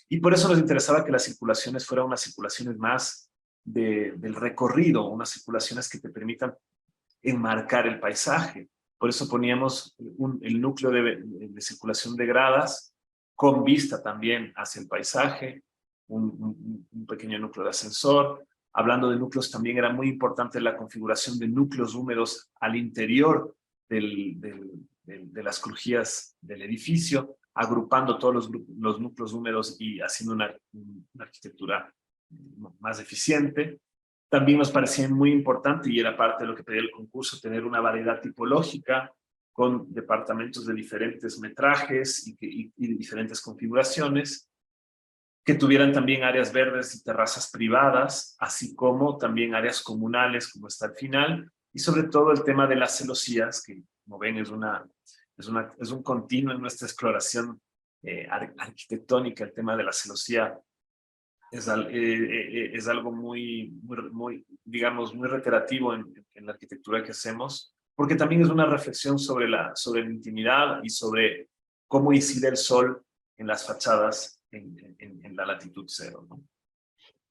Y por eso nos interesaba que las circulaciones fueran unas circulaciones más del recorrido, unas circulaciones que te permitan enmarcar el paisaje. Por eso poníamos el núcleo de circulación de gradas con vista también hacia el paisaje, un pequeño núcleo de ascensor. Hablando de núcleos, también era muy importante la configuración de núcleos húmedos al interior de las crujías del edificio, agrupando todos los núcleos húmedos y haciendo una arquitectura más eficiente. También nos parecía muy importante, y era parte de lo que pedía el concurso, tener una variedad tipológica con departamentos de diferentes metrajes y diferentes configuraciones, que tuvieran también áreas verdes y terrazas privadas, así como también áreas comunales, como está al final, y sobre todo el tema de las celosías, que como ven es un continuo en nuestra exploración arquitectónica. El tema de la celosía es algo digamos, muy reiterativo en la arquitectura que hacemos, porque también es una reflexión sobre la intimidad y sobre cómo incide el sol en las fachadas en la latitud cero, ¿no?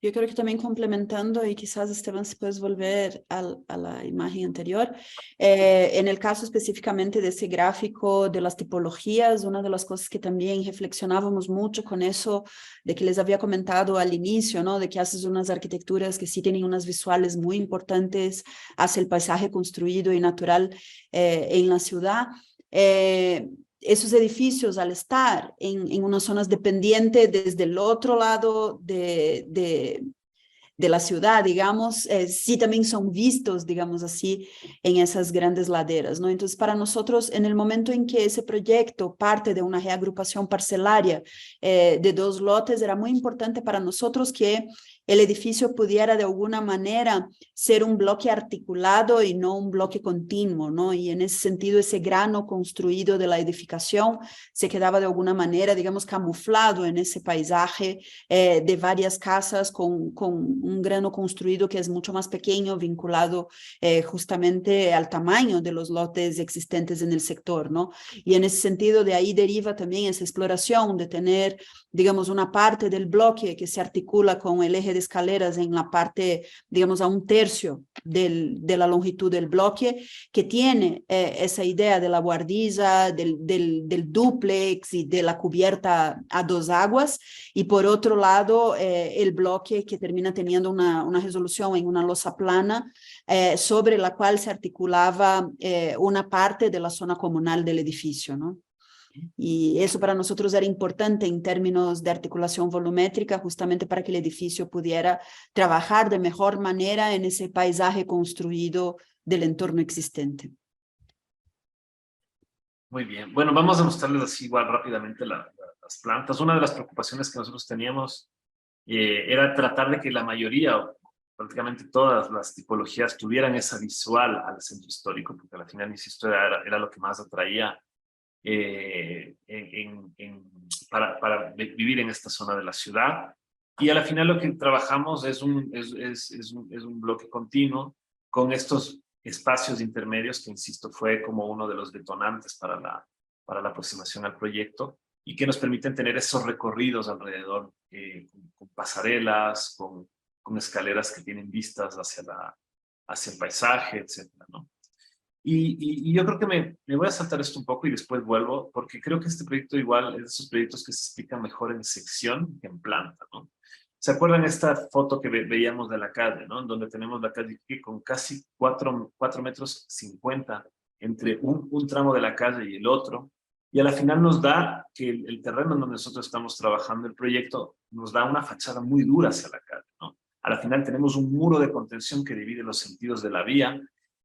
Yo creo que también complementando, y quizás Esteban si puedes volver a la imagen anterior, en el caso específicamente de ese gráfico de las tipologías, una de las cosas que también reflexionábamos mucho con eso, de que les había comentado al inicio, ¿no? De que haces unas arquitecturas que sí tienen unas visuales muy importantes hacia el paisaje construido y natural en la ciudad. Esos edificios, al estar en unas zonas dependientes desde el otro lado de la ciudad, digamos, sí también son vistos, digamos así, en esas grandes laderas, ¿no? Entonces, para nosotros, en el momento en que ese proyecto parte de una reagrupación parcelaria de 2 lotes, era muy importante para nosotros que el edificio pudiera de alguna manera ser un bloque articulado y no un bloque continuo, ¿no? Y en ese sentido, ese grano construido de la edificación se quedaba de alguna manera, digamos, camuflado en ese paisaje de varias casas con un grano construido que es mucho más pequeño, vinculado justamente al tamaño de los lotes existentes en el sector, ¿no? Y en ese sentido, de ahí deriva también esa exploración de tener, digamos, una parte del bloque que se articula con el eje de escaleras en la parte, digamos, a 1/3 de la longitud del bloque, que tiene esa idea de la guardiza, del dúplex y de la cubierta a 2 aguas, y por otro lado, el bloque que termina teniendo una resolución en una losa plana sobre la cual se articulaba una parte de la zona comunal del edificio, ¿no? Y eso para nosotros era importante en términos de articulación volumétrica, justamente para que el edificio pudiera trabajar de mejor manera en ese paisaje construido del entorno existente. Muy bien. Bueno, vamos a mostrarles así igual rápidamente las plantas. Una de las preocupaciones que nosotros teníamos era tratar de que la mayoría, o prácticamente todas las tipologías, tuvieran esa visual al centro histórico, porque al final, insisto, era lo que más atraía para vivir en esta zona de la ciudad. Y al final lo que trabajamos es un bloque continuo con estos espacios intermedios que, insisto, fue como uno de los detonantes para la aproximación al proyecto, y que nos permiten tener esos recorridos alrededor con pasarelas, con escaleras que tienen vistas hacia el paisaje, etcétera, ¿no? Y yo creo que me voy a saltar esto un poco y después vuelvo, porque creo que este proyecto igual es de esos proyectos que se explican mejor en sección que en planta, ¿no? ¿Se acuerdan esta foto que veíamos de la calle, ¿no? En donde tenemos la calle con casi 4,50 metros entre un tramo de la calle y el otro, y a la final nos da que el terreno en donde nosotros estamos trabajando el proyecto nos da una fachada muy dura hacia la calle, ¿no? A la final tenemos un muro de contención que divide los sentidos de la vía,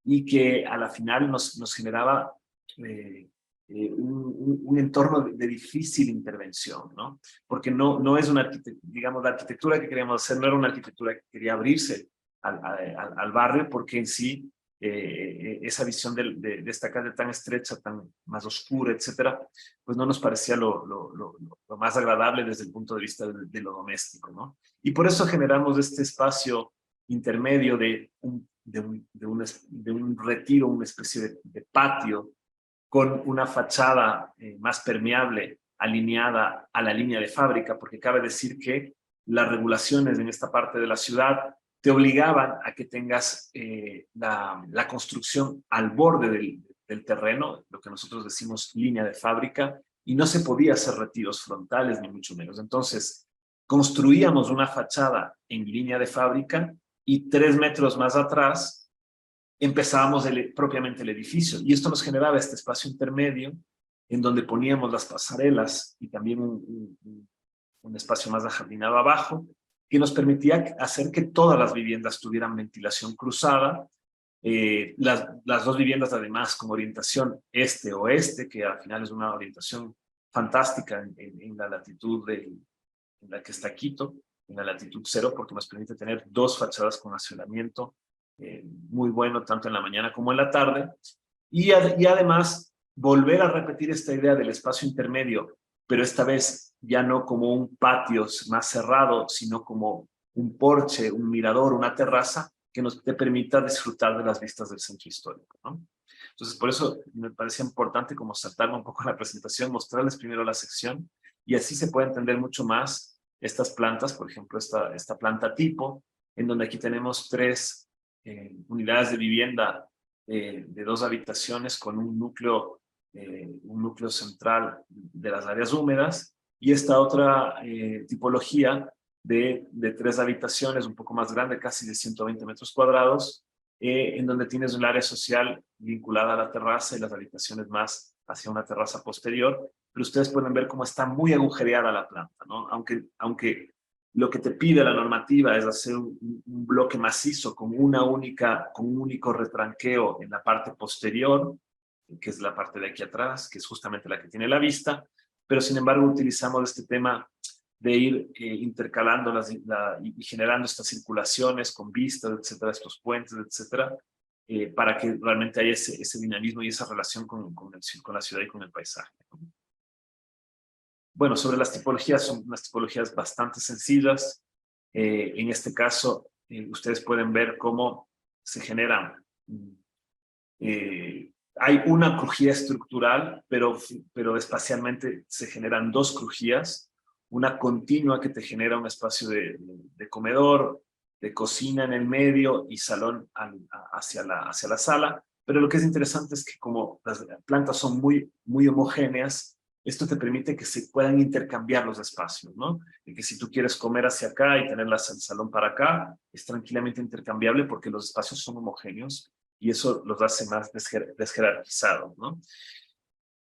y que a la final nos generaba un entorno de difícil intervención, ¿no? Porque no es una arquitectura, digamos, la arquitectura que queríamos hacer no era una arquitectura que quería abrirse al barrio, porque en sí esa visión de esta calle tan estrecha, tan más oscura, etcétera, pues no nos parecía lo más agradable desde el punto de vista de lo doméstico, ¿no? Y por eso generamos este espacio intermedio de un retiro, una especie de patio, con una fachada más permeable, alineada a la línea de fábrica, porque cabe decir que las regulaciones en esta parte de la ciudad te obligaban a que tengas la construcción al borde del terreno, lo que nosotros decimos línea de fábrica, y no se podía hacer retiros frontales, ni mucho menos. Entonces, construíamos una fachada en línea de fábrica, y 3 metros más atrás empezábamos propiamente el edificio, y esto nos generaba este espacio intermedio en donde poníamos las pasarelas y también un espacio más ajardinado abajo, que nos permitía hacer que todas las viviendas tuvieran ventilación cruzada. Las dos viviendas además con orientación este-oeste, que al final es una orientación fantástica en la latitud en la que está Quito, en la latitud 0, porque nos permite tener dos fachadas con accionamiento muy bueno, tanto en la mañana como en la tarde, y además volver a repetir esta idea del espacio intermedio, pero esta vez ya no como un patio más cerrado, sino como un porche, un mirador, una terraza, que te permita disfrutar de las vistas del centro histórico, ¿no? Entonces, por eso me parecía importante como saltarme un poco la presentación, mostrarles primero la sección, y así se puede entender mucho más estas plantas, por ejemplo, esta planta tipo, en donde aquí tenemos 3 unidades de vivienda de 2 habitaciones con un núcleo central de las áreas húmedas, y esta otra tipología de 3 habitaciones, un poco más grande, casi de 120 metros cuadrados, en donde tienes un área social vinculada a la terraza y las habitaciones más hacia una terraza posterior, pero ustedes pueden ver cómo está muy agujereada la planta, ¿no? Aunque lo que te pide la normativa es hacer un bloque macizo con un único retranqueo en la parte posterior, que es la parte de aquí atrás, que es justamente la que tiene la vista, pero sin embargo utilizamos este tema de ir intercalando y generando estas circulaciones con vistas, etcétera, estos puentes, etcétera, para que realmente haya ese dinamismo y esa relación con la ciudad y con el paisaje, ¿no? Bueno, sobre las tipologías, son unas tipologías bastante sencillas. En este caso, ustedes pueden ver cómo se generan. Hay una crujía estructural, pero espacialmente se generan 2 crujías. Una continua que te genera un espacio de comedor, de cocina en el medio y salón hacia la sala. Pero lo que es interesante es que como las plantas son muy homogéneas, esto te permite que se puedan intercambiar los espacios, ¿no? Y que si tú quieres comer hacia acá y tener el salón para acá, es tranquilamente intercambiable porque los espacios son homogéneos y eso los hace más desjerarquizados, ¿no?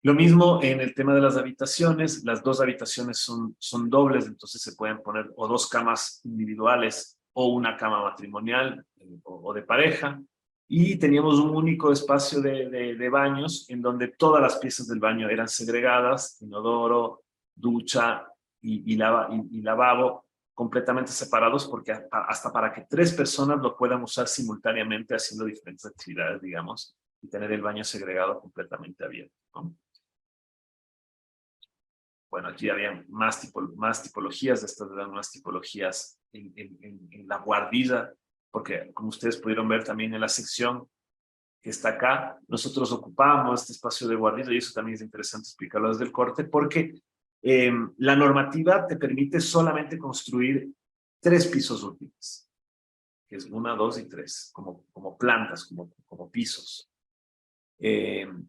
Lo mismo en el tema de las habitaciones. Las 2 habitaciones son dobles, entonces se pueden poner o 2 camas individuales o una cama matrimonial o de pareja. Y teníamos un único espacio de baños en donde todas las piezas del baño eran segregadas, inodoro, ducha y lavabo, completamente separados, porque hasta para que 3 personas lo puedan usar simultáneamente haciendo diferentes actividades, digamos, y tener el baño segregado completamente abierto, ¿no? Bueno, aquí había más tipologías, estas eran unas tipologías en la guardilla, porque como ustedes pudieron ver también en la sección que está acá, nosotros ocupábamos este espacio de guardilla, y eso también es interesante explicarlo desde el corte, porque la normativa te permite solamente construir 3 pisos útiles, que es 1, 2 y 3, como plantas, como pisos.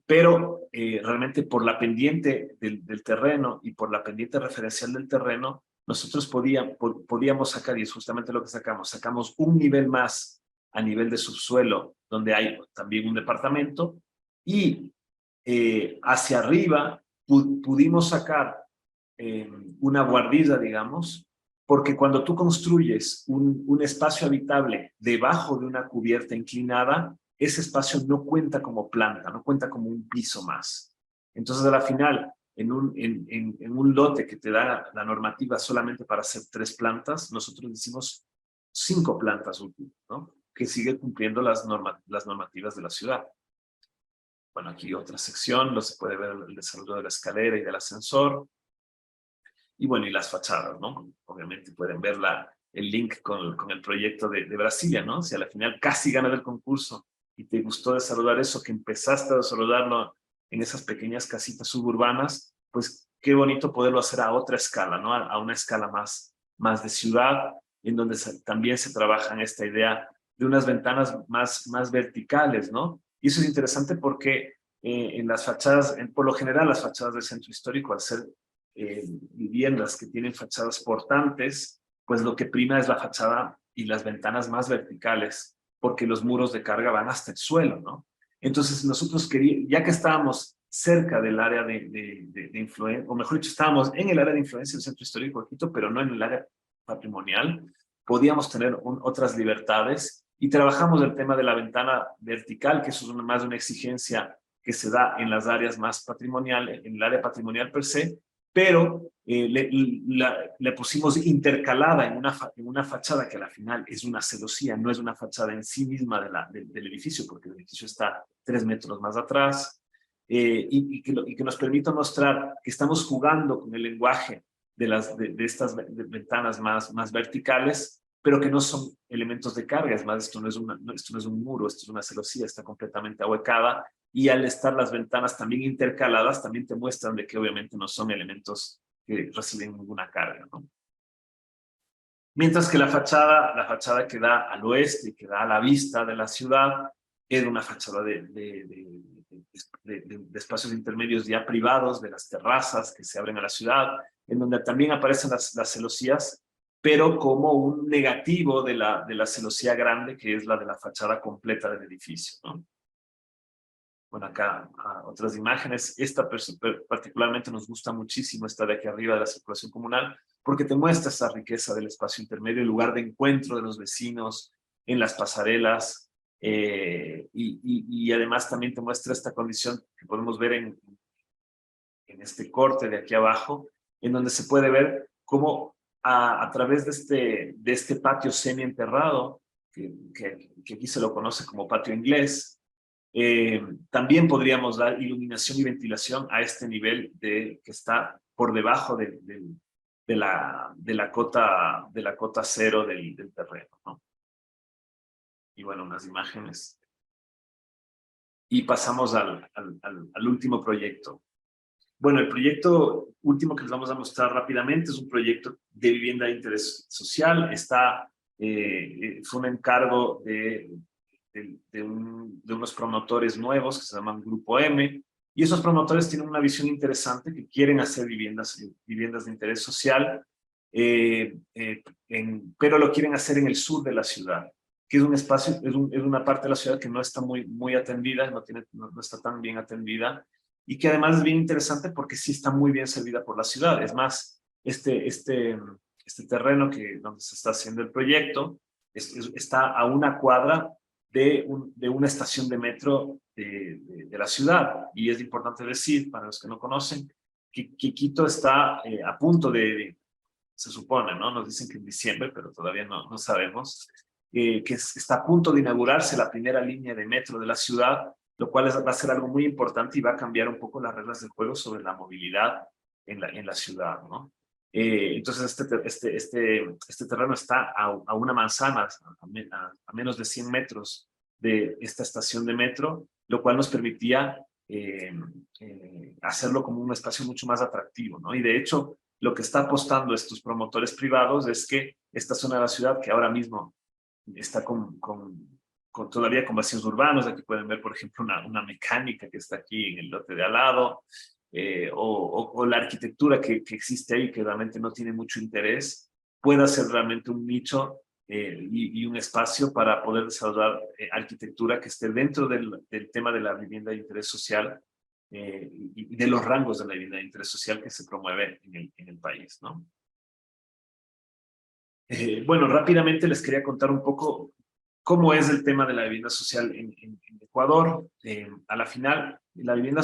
Pero realmente por la pendiente del terreno y por la pendiente referencial del terreno, nosotros podíamos sacar, y es justamente lo que sacamos un nivel más a nivel de subsuelo, donde hay también un departamento, y hacia arriba pudimos sacar una guardilla, digamos, porque cuando tú construyes un espacio habitable debajo de una cubierta inclinada, ese espacio no cuenta como planta, no cuenta como un piso más. Entonces, a la final, en un lote que te da la normativa solamente para hacer 3 plantas, nosotros hicimos 5 plantas útiles, ¿no? Que sigue cumpliendo las normativas de la ciudad. Bueno, aquí otra sección, donde se puede ver el desarrollo de la escalera y del ascensor. Y bueno, y las fachadas, ¿no? Obviamente pueden ver el link con el proyecto de Brasilia, ¿no? Si a la final casi ganas el concurso y te gustó desarrollar eso, que empezaste a desarrollarlo en esas pequeñas casitas suburbanas, pues qué bonito poderlo hacer a otra escala, ¿no? A una escala más de ciudad, en donde también se trabaja en esta idea de unas ventanas más verticales, ¿no? Y eso es interesante porque en las fachadas, por lo general las fachadas del centro histórico, al ser viviendas que tienen fachadas portantes, pues lo que prima es la fachada y las ventanas más verticales, porque los muros de carga van hasta el suelo, ¿no? Entonces nosotros queríamos, ya que estábamos cerca del área de influencia, o mejor dicho, estábamos en el área de influencia del centro histórico de Quito, pero no en el área patrimonial, podíamos tener otras libertades, y trabajamos el tema de la ventana vertical, que eso es más una exigencia que se da en las áreas más patrimoniales, en el área patrimonial per se, pero le pusimos intercalada en una fachada que a la final es una celosía, no es una fachada en sí misma del edificio, porque el edificio está 3 metros más atrás, y que nos permita mostrar que estamos jugando con el lenguaje de estas ventanas más verticales, pero que no son elementos de carga. Es más, esto no es un muro, esto es una celosía, está completamente ahuecada, y al estar las ventanas también intercaladas, también te muestran de que obviamente no son elementos que reciben ninguna carga, ¿no? Mientras que la fachada que da al oeste, que da a la vista de la ciudad, es una fachada de espacios intermedios ya privados, de las terrazas que se abren a la ciudad, en donde también aparecen las celosías, pero como un negativo de la celosía grande, que es la de la fachada completa del edificio, ¿no? Bueno, acá otras imágenes. Esta particularmente nos gusta muchísimo, esta de aquí arriba de la circulación comunal, porque te muestra esa riqueza del espacio intermedio, el lugar de encuentro de los vecinos, en las pasarelas, y además también te muestra esta condición que podemos ver en este corte de aquí abajo, en donde se puede ver cómo a través de este patio semi-enterrado, que aquí se lo conoce como patio inglés, también podríamos dar iluminación y ventilación a este nivel que está por debajo de la cota cero del terreno, ¿no? Y bueno, unas imágenes. Y pasamos al último proyecto. Bueno, el proyecto último que les vamos a mostrar rápidamente es un proyecto de vivienda de interés social. Fue un encargo de unos promotores nuevos que se llaman Grupo M, y esos promotores tienen una visión interesante, que quieren hacer viviendas de interés social, pero lo quieren hacer en el sur de la ciudad, que es un espacio, es una parte de la ciudad que no está muy atendida, no está tan bien atendida, y que además es bien interesante porque sí está muy bien servida por la ciudad. Es más, este terreno donde se está haciendo el proyecto está a una cuadra de una estación de metro de la ciudad. Y es importante decir, para los que no conocen, que Quito está a punto se supone, ¿no? Nos dicen que en diciembre, pero todavía no sabemos, que está a punto de inaugurarse la primera línea de metro de la ciudad, lo cual va a ser algo muy importante y va a cambiar un poco las reglas del juego sobre la movilidad en la ciudad, ¿no? Entonces este terreno está a una manzana, a menos de 100 metros de esta estación de metro, lo cual nos permitía hacerlo como un espacio mucho más atractivo, ¿no? Y de hecho, lo que está apostando estos promotores privados es que esta zona de la ciudad, que ahora mismo está todavía con vacíos urbanos, aquí pueden ver, por ejemplo, una mecánica que está aquí en el lote de al lado, o la arquitectura que existe ahí, que realmente no tiene mucho interés, pueda ser realmente un nicho y un espacio para poder desarrollar arquitectura que esté dentro del tema de la vivienda de interés social, y de los rangos de la vivienda de interés social que se promueve en el país, ¿no? Bueno, rápidamente les quería contar un poco cómo es el tema de la vivienda social en Ecuador. A la final, la vivienda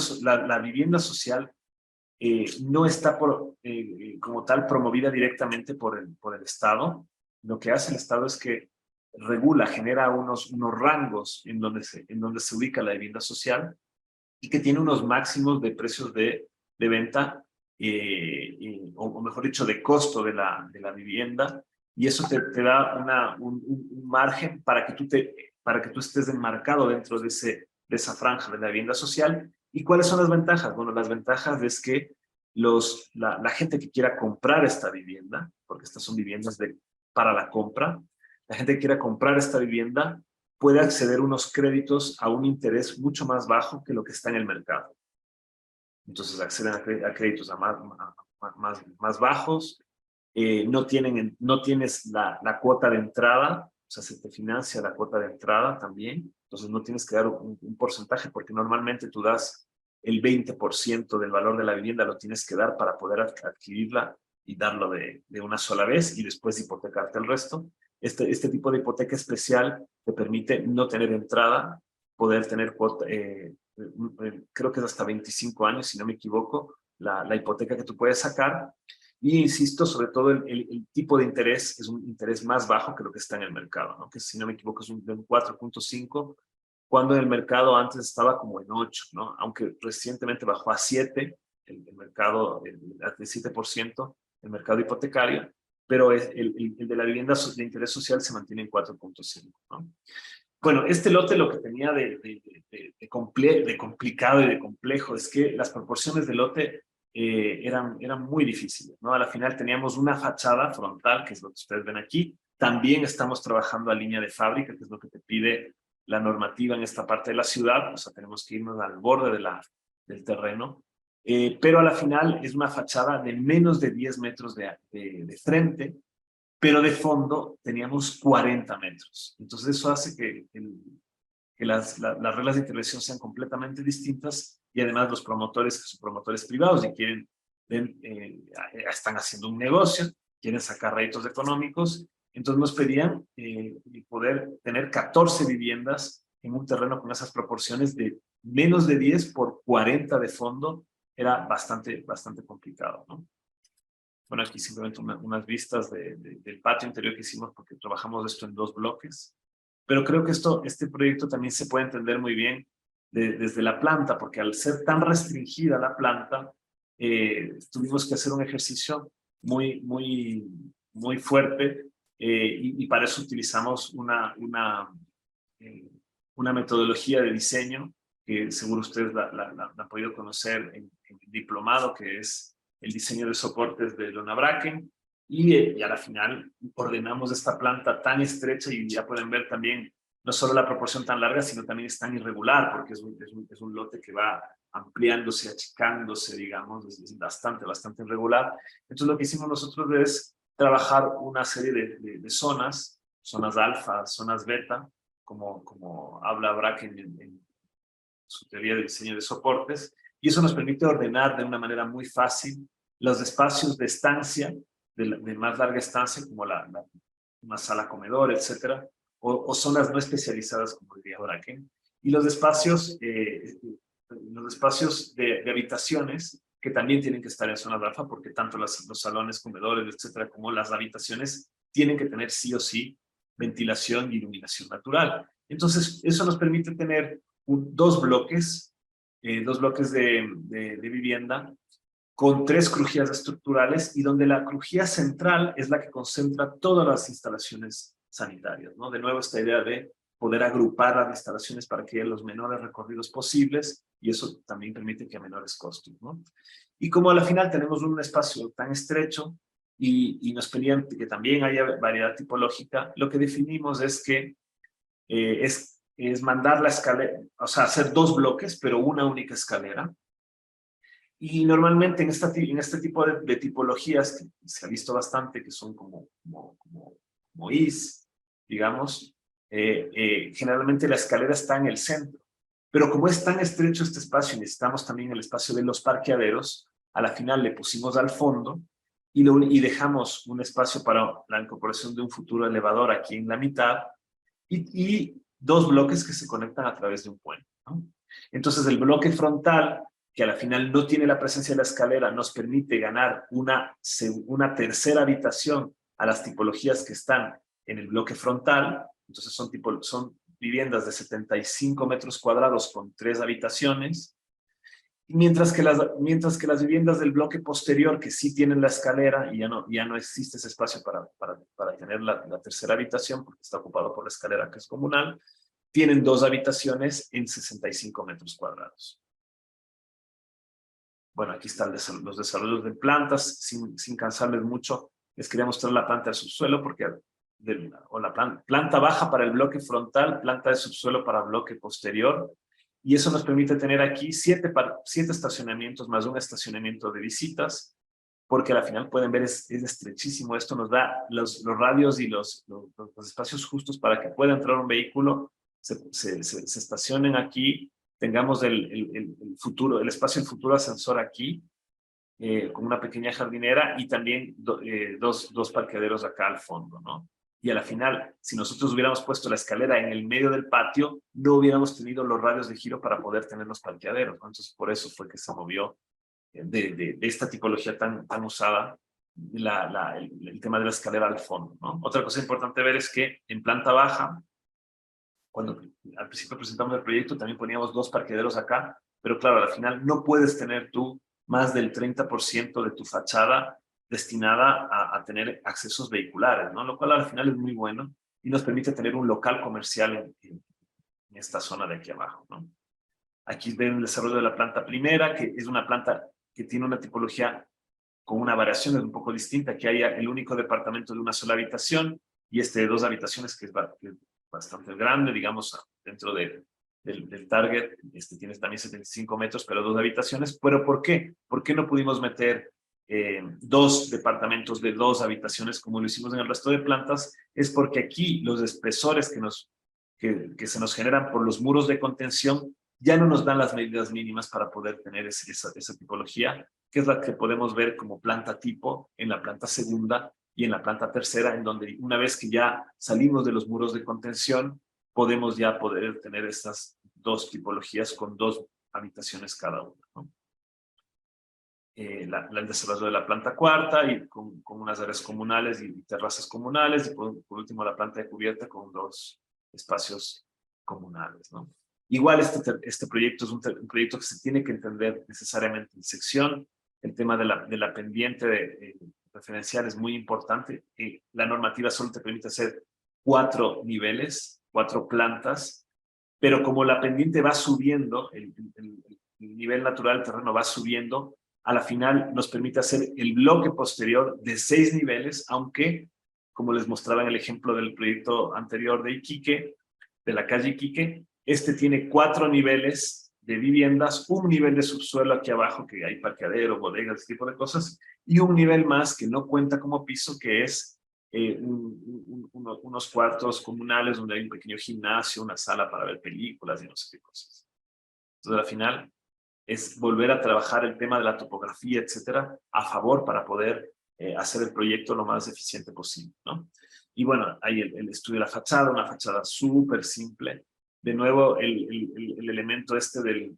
social no está como tal promovida directamente por el Estado. Lo que hace el Estado es que regula, genera unos rangos en donde se ubica la vivienda social, y que tiene unos máximos de precios de venta, o mejor dicho, de costo de la vivienda, y eso te da un margen para que tú estés enmarcado dentro de esa franja de la vivienda social. ¿Y cuáles son las ventajas? Bueno, las ventajas es que la gente que quiera comprar esta vivienda, porque estas son viviendas para la compra, la gente que quiera comprar esta vivienda puede acceder a unos créditos a un interés mucho más bajo que lo que está en el mercado. Entonces acceden a créditos más bajos, no tienes la cuota de entrada, o sea, se te financia la cuota de entrada también, entonces no tienes que dar un porcentaje, porque normalmente tú das el 20% del valor de la vivienda, lo tienes que dar para poder adquirirla y darlo de una sola vez y después hipotecarte el resto. Este tipo de hipoteca especial te permite no tener entrada, poder tener cuota, creo que es hasta 25 años, si no me equivoco, la hipoteca que tú puedes sacar. Y insisto, sobre todo el tipo de interés es un interés más bajo que lo que está en el mercado, ¿no? Que si no me equivoco es de un 4.5, cuando en el mercado antes estaba como en 8, ¿no? Aunque recientemente bajó a 7, el mercado, de 7%, el mercado hipotecario, pero el de la vivienda de interés social se mantiene en 4.5, ¿no? Bueno, este lote lo que tenía de complicado y de complejo es que las proporciones del lote eran muy difíciles, ¿no? A la final teníamos una fachada frontal, que es lo que ustedes ven aquí. También estamos trabajando a línea de fábrica, que es lo que te pide la normativa en esta parte de la ciudad. O sea, tenemos que irnos al borde del terreno. Pero a la final es una fachada de menos de 10 metros de frente, pero de fondo teníamos 40 metros. Entonces eso hace que las reglas de intervención sean completamente distintas, y además los promotores, que son promotores privados y quieren, están haciendo un negocio, quieren sacar réditos económicos, entonces nos pedían poder tener 14 viviendas en un terreno con esas proporciones de menos de 10 por 40 de fondo. Era bastante complicado, ¿no? Bueno, aquí simplemente unas vistas del patio interior que hicimos, porque trabajamos esto en 2 bloques. Pero creo que este proyecto también se puede entender muy bien desde la planta, porque al ser tan restringida la planta, tuvimos que hacer un ejercicio muy fuerte, y para eso utilizamos una metodología de diseño que seguro ustedes la han podido conocer en el diplomado, que es el diseño de soportes de Ilona Bracken, y a la final ordenamos esta planta tan estrecha, y ya pueden ver también no solo la proporción tan larga, sino también es tan irregular, porque es un lote que va ampliándose, achicándose, digamos, es bastante irregular. Entonces lo que hicimos nosotros es trabajar una serie de zonas alfa, zonas beta, como habla Bracken en su teoría de diseño de soportes, y eso nos permite ordenar de una manera muy fácil los espacios de estancia, de más larga estancia, como una sala comedor, etcétera, o zonas no especializadas, como diría Bracken, y los espacios de habitaciones, que también tienen que estar en zona alfa, porque tanto los salones, comedores, etcétera, como las habitaciones tienen que tener sí o sí ventilación y iluminación natural. Entonces, eso nos permite tener dos bloques de vivienda con 3 crujías estructurales, y donde la crujía central es la que concentra todas las instalaciones sanitarias, ¿no? De nuevo, esta idea de poder agrupar las instalaciones para que haya los menores recorridos posibles, y eso también permite que a menores costos, ¿no? Y como a la final tenemos un espacio tan estrecho y nos pedían que también haya variedad tipológica, lo que definimos es que es mandar la escalera, o sea, hacer 2 bloques, pero una única escalera. Y normalmente en este tipo de tipologías, que se ha visto bastante, que son como IS, digamos, generalmente la escalera está en el centro. Pero como es tan estrecho este espacio, y necesitamos también el espacio de los parqueaderos, a la final le pusimos al fondo y dejamos un espacio para la incorporación de un futuro elevador aquí en la mitad, y 2 bloques que se conectan a través de un puente, ¿no? Entonces el bloque frontal, que a la final no tiene la presencia de la escalera, nos permite ganar una tercera habitación a las tipologías que están en el bloque frontal. Entonces son viviendas de 75 metros cuadrados con 3 habitaciones, mientras que las viviendas del bloque posterior, que sí tienen la escalera, y ya no existe ese espacio para tener la tercera habitación, porque está ocupado por la escalera, que es comunal, tienen 2 habitaciones en 65 metros cuadrados. Bueno, aquí están los desarrollos de plantas, sin cansarles mucho. Les quería mostrar la planta del subsuelo, porque la planta baja para el bloque frontal, planta de subsuelo para bloque posterior, y eso nos permite tener aquí 7 estacionamientos más un estacionamiento de visitas, porque al final pueden ver es estrechísimo. Esto nos da los radios y los espacios justos para que pueda entrar un vehículo, se estacionen aquí, tengamos el espacio del futuro ascensor aquí, con una pequeña jardinera, y también dos parqueaderos acá al fondo, ¿no? Y a la final, si nosotros hubiéramos puesto la escalera en el medio del patio, no hubiéramos tenido los radios de giro para poder tener los parqueaderos, ¿no? Entonces, por eso fue que se movió de esta tipología tan usada el tema de la escalera al fondo, ¿no? Otra cosa importante ver es que en planta baja, cuando al principio presentamos el proyecto, también poníamos 2 parqueaderos acá, pero claro, al final no puedes tener tú más del 30% de tu fachada destinada a tener accesos vehiculares, ¿no? Lo cual al final es muy bueno y nos permite tener un local comercial en esta zona de aquí abajo, ¿no? Aquí ven el desarrollo de la planta primera, que es una planta que tiene una tipología con una variación un poco distinta, que haya el único departamento de una sola habitación y este de 2 habitaciones, que es bastante grande, digamos, dentro del target. Tienes también 75 metros, pero 2 habitaciones. ¿Pero por qué? ¿Por qué no pudimos meter 2 departamentos de 2 habitaciones como lo hicimos en el resto de plantas? Es porque aquí los espesores que se nos generan por los muros de contención ya no nos dan las medidas mínimas para poder tener esa tipología, que es la que podemos ver como planta tipo en la planta segunda y en la planta tercera, en donde una vez que ya salimos de los muros de contención, podemos ya poder tener estas 2 tipologías con 2 habitaciones cada una, ¿no? El desarrollo de la planta cuarta y con unas áreas comunales y terrazas comunales, y por último la planta de cubierta con 2 espacios comunales, ¿no? Igual este proyecto es un proyecto que se tiene que entender necesariamente en sección. El tema de la pendiente referencial es muy importante. La normativa solo te permite hacer 4 niveles, 4 plantas, pero como la pendiente va subiendo, el nivel natural del terreno va subiendo, a la final nos permite hacer el bloque posterior de 6 niveles, aunque, como les mostraba en el ejemplo del proyecto anterior de Iquique, de la calle Iquique, tiene 4 niveles de viviendas, un nivel de subsuelo aquí abajo, que hay parqueadero, bodegas, ese tipo de cosas, y un nivel más que no cuenta como piso, que es unos cuartos comunales donde hay un pequeño gimnasio, una sala para ver películas y no sé qué cosas. Entonces, al final, es volver a trabajar el tema de la topografía, etcétera, a favor para poder hacer el proyecto lo más eficiente posible, ¿no? Y bueno, hay el estudio de la fachada, una fachada súper simple. De nuevo, el elemento del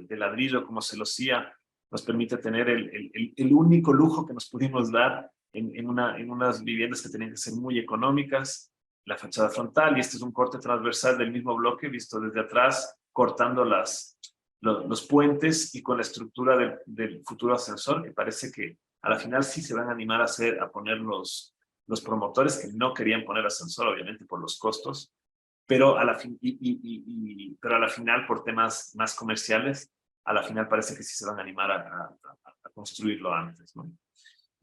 ladrillo como celosía nos permite tener el único lujo que nos pudimos dar en unas viviendas que tenían que ser muy económicas, la fachada frontal, y este es un corte transversal del mismo bloque visto desde atrás, cortando los puentes y con la estructura del futuro ascensor, que parece que a la final sí se van a animar a poner los promotores, que no querían poner ascensor, obviamente, por los costos, pero a la final, por temas más comerciales, a la final parece que sí se van a animar a construirlo antes, ¿no?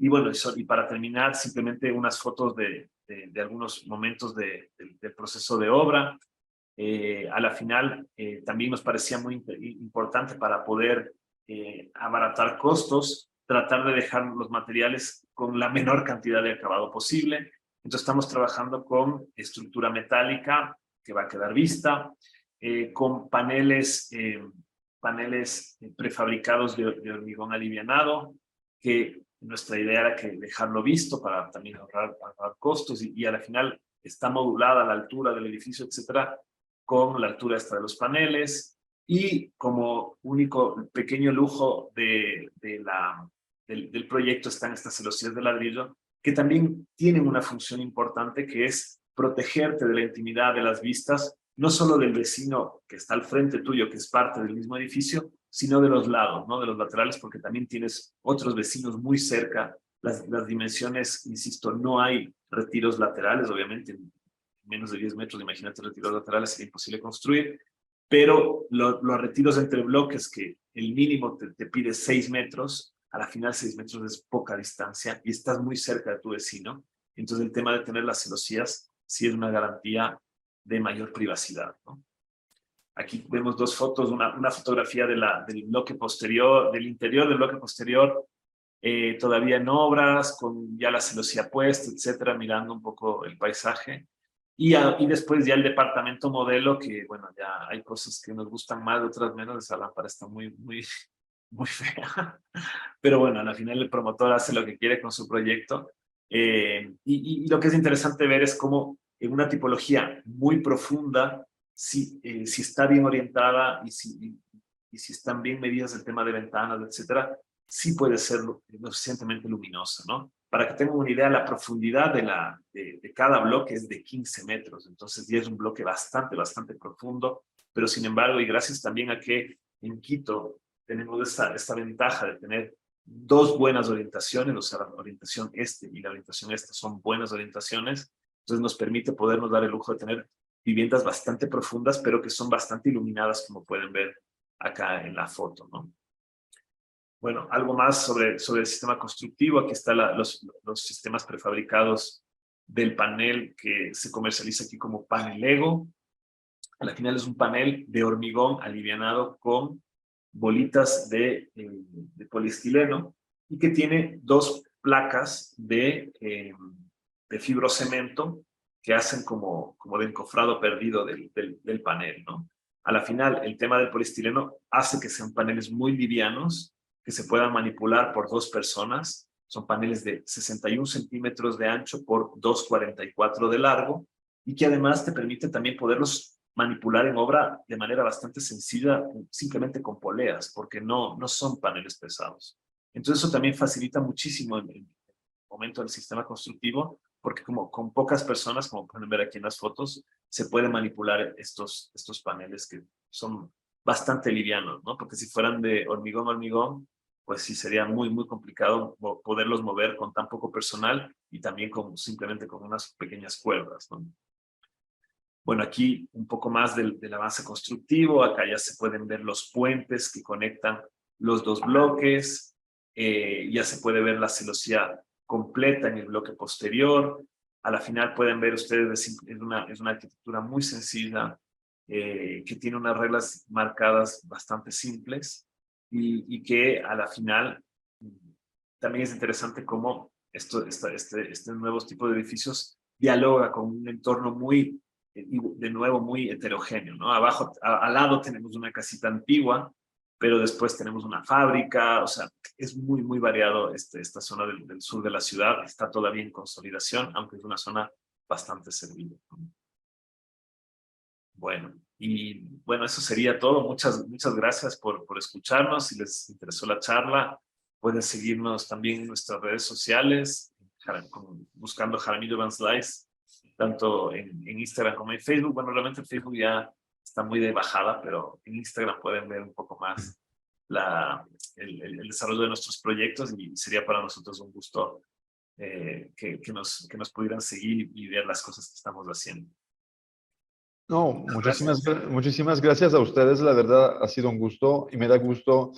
Y bueno, y para terminar, simplemente unas fotos de algunos momentos del proceso de obra. A la final también nos parecía muy importante para poder abaratar costos, tratar de dejar los materiales con la menor cantidad de acabado posible. Entonces estamos trabajando con estructura metálica que va a quedar vista, con paneles prefabricados de hormigón alivianado, que nuestra idea era que dejarlo visto para también ahorrar costos, y a la final está modulada a la altura del edificio, etcétera, con la altura esta de los paneles, y como único pequeño lujo del proyecto están estas celosías de ladrillo, que también tienen una función importante, que es protegerte de la intimidad de las vistas, no solo del vecino que está al frente tuyo, que es parte del mismo edificio, sino de los lados, ¿no? De los laterales, porque también tienes otros vecinos muy cerca. Las dimensiones, insisto, no hay retiros laterales, obviamente, menos de 10 metros, imagínate retiros laterales, sería imposible construir, pero los retiros entre bloques, que el mínimo te pide 6 metros, a la final 6 metros es poca distancia y estás muy cerca de tu vecino. Entonces el tema de tener las celosías sí es una garantía de mayor privacidad, ¿no? Aquí vemos 2 fotos, una fotografía del bloque posterior, del interior del bloque posterior, todavía en obras, con ya la celosía puesta, etcétera, mirando un poco el paisaje. Y después ya el departamento modelo, que bueno, ya hay cosas que nos gustan más, otras menos. Esa lámpara está muy fea. Pero bueno, al final el promotor hace lo que quiere con su proyecto. Y lo que es interesante ver es cómo en una tipología muy profunda, si está bien orientada y si están bien medidas el tema de ventanas, etcétera, sí puede ser lo suficientemente luminosa, ¿no? Para que tengan una idea, la profundidad de cada bloque es de 15 metros, entonces ya es un bloque bastante profundo, pero sin embargo, y gracias también a que en Quito tenemos esta ventaja de tener dos buenas orientaciones, o sea, la orientación este y la orientación esta son buenas orientaciones, entonces nos permite podernos dar el lujo de tener viviendas bastante profundas, pero que son bastante iluminadas, como pueden ver acá en la foto, ¿no? Bueno, algo más sobre el sistema constructivo. Aquí están los sistemas prefabricados del panel que se comercializa aquí como panel Lego. Al final es un panel de hormigón alivianado con bolitas de poliestileno y que tiene dos placas de fibrocemento que hacen como de encofrado perdido del panel, ¿no? A la final, el tema del poliestileno hace que sean paneles muy livianos, que se puedan manipular por dos personas. Son paneles de 61 centímetros de ancho por 2,44 de largo y que además te permite también poderlos manipular en obra de manera bastante sencilla, simplemente con poleas, porque no son paneles pesados. Entonces eso también facilita muchísimo el momento del sistema constructivo, porque como con pocas personas, como pueden ver aquí en las fotos, se puede manipular estos paneles que son bastante livianos, ¿no? Porque si fueran de hormigón a hormigón, pues sí sería muy complicado poderlos mover con tan poco personal y también simplemente con unas pequeñas cuerdas, ¿no? Bueno, aquí un poco más del avance constructivo. Acá ya se pueden ver los puentes que conectan los dos bloques. Ya se puede ver la celosía completa en el bloque posterior. A la final pueden ver ustedes, es una arquitectura muy sencilla, que tiene unas reglas marcadas bastante simples y que a la final también es interesante cómo este nuevo tipo de edificios dialoga con un entorno muy, de nuevo, muy heterogéneo, ¿no? Abajo, al lado tenemos una casita antigua, pero después tenemos una fábrica, o sea, es muy variado esta zona del sur de la ciudad, está todavía en consolidación, aunque es una zona bastante servida, ¿no? Bueno, y bueno, eso sería todo. Muchas gracias por escucharnos. Si les interesó la charla, pueden seguirnos también en nuestras redes sociales, buscando Jaramillo Van Slice, tanto en Instagram como en Facebook. Bueno, realmente en Facebook ya está muy de bajada, pero en Instagram pueden ver un poco más el desarrollo de nuestros proyectos y sería para nosotros un gusto que nos pudieran seguir y ver las cosas que estamos haciendo. No, Gracias. muchísimas gracias a ustedes. La verdad ha sido un gusto y me da gusto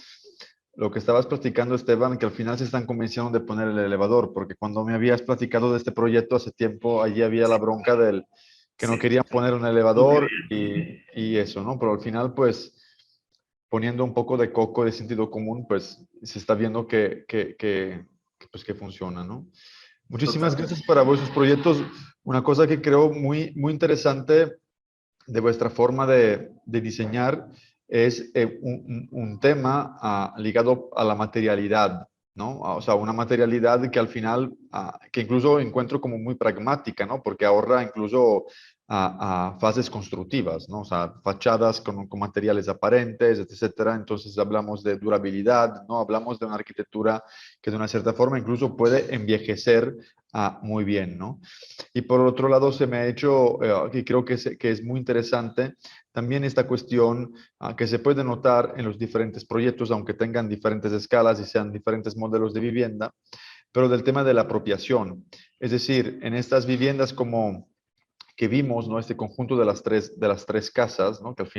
lo que estabas platicando, Esteban, que al final se están convenciendo de poner el elevador, porque cuando me habías platicado de este proyecto hace tiempo, allí había la bronca del que no Sí, querían poner un elevador y eso, ¿no? Pero al final, pues, poniendo un poco de coco de sentido común, pues, se está viendo pues, que funciona, ¿no? Muchísimas totalmente. gracias para vuestros proyectos. Una cosa que creo muy interesante de vuestra forma de diseñar es un tema ligado a la materialidad, ¿no? O sea, una materialidad que al final, que incluso encuentro como muy pragmática, ¿no? Porque ahorra incluso a fases constructivas, ¿no? O sea, fachadas con materiales aparentes, etcétera. Entonces hablamos de durabilidad, ¿no? Hablamos de una arquitectura que de una cierta forma incluso puede envejecer muy bien, ¿no? Y por otro lado, se me ha hecho, que creo que es muy interesante, también esta cuestión que se puede notar en los diferentes proyectos, aunque tengan diferentes escalas y sean diferentes modelos de vivienda, pero del tema de la apropiación. Es decir, en estas viviendas como que vimos, ¿no? Este conjunto de las tres casas, ¿no? Que al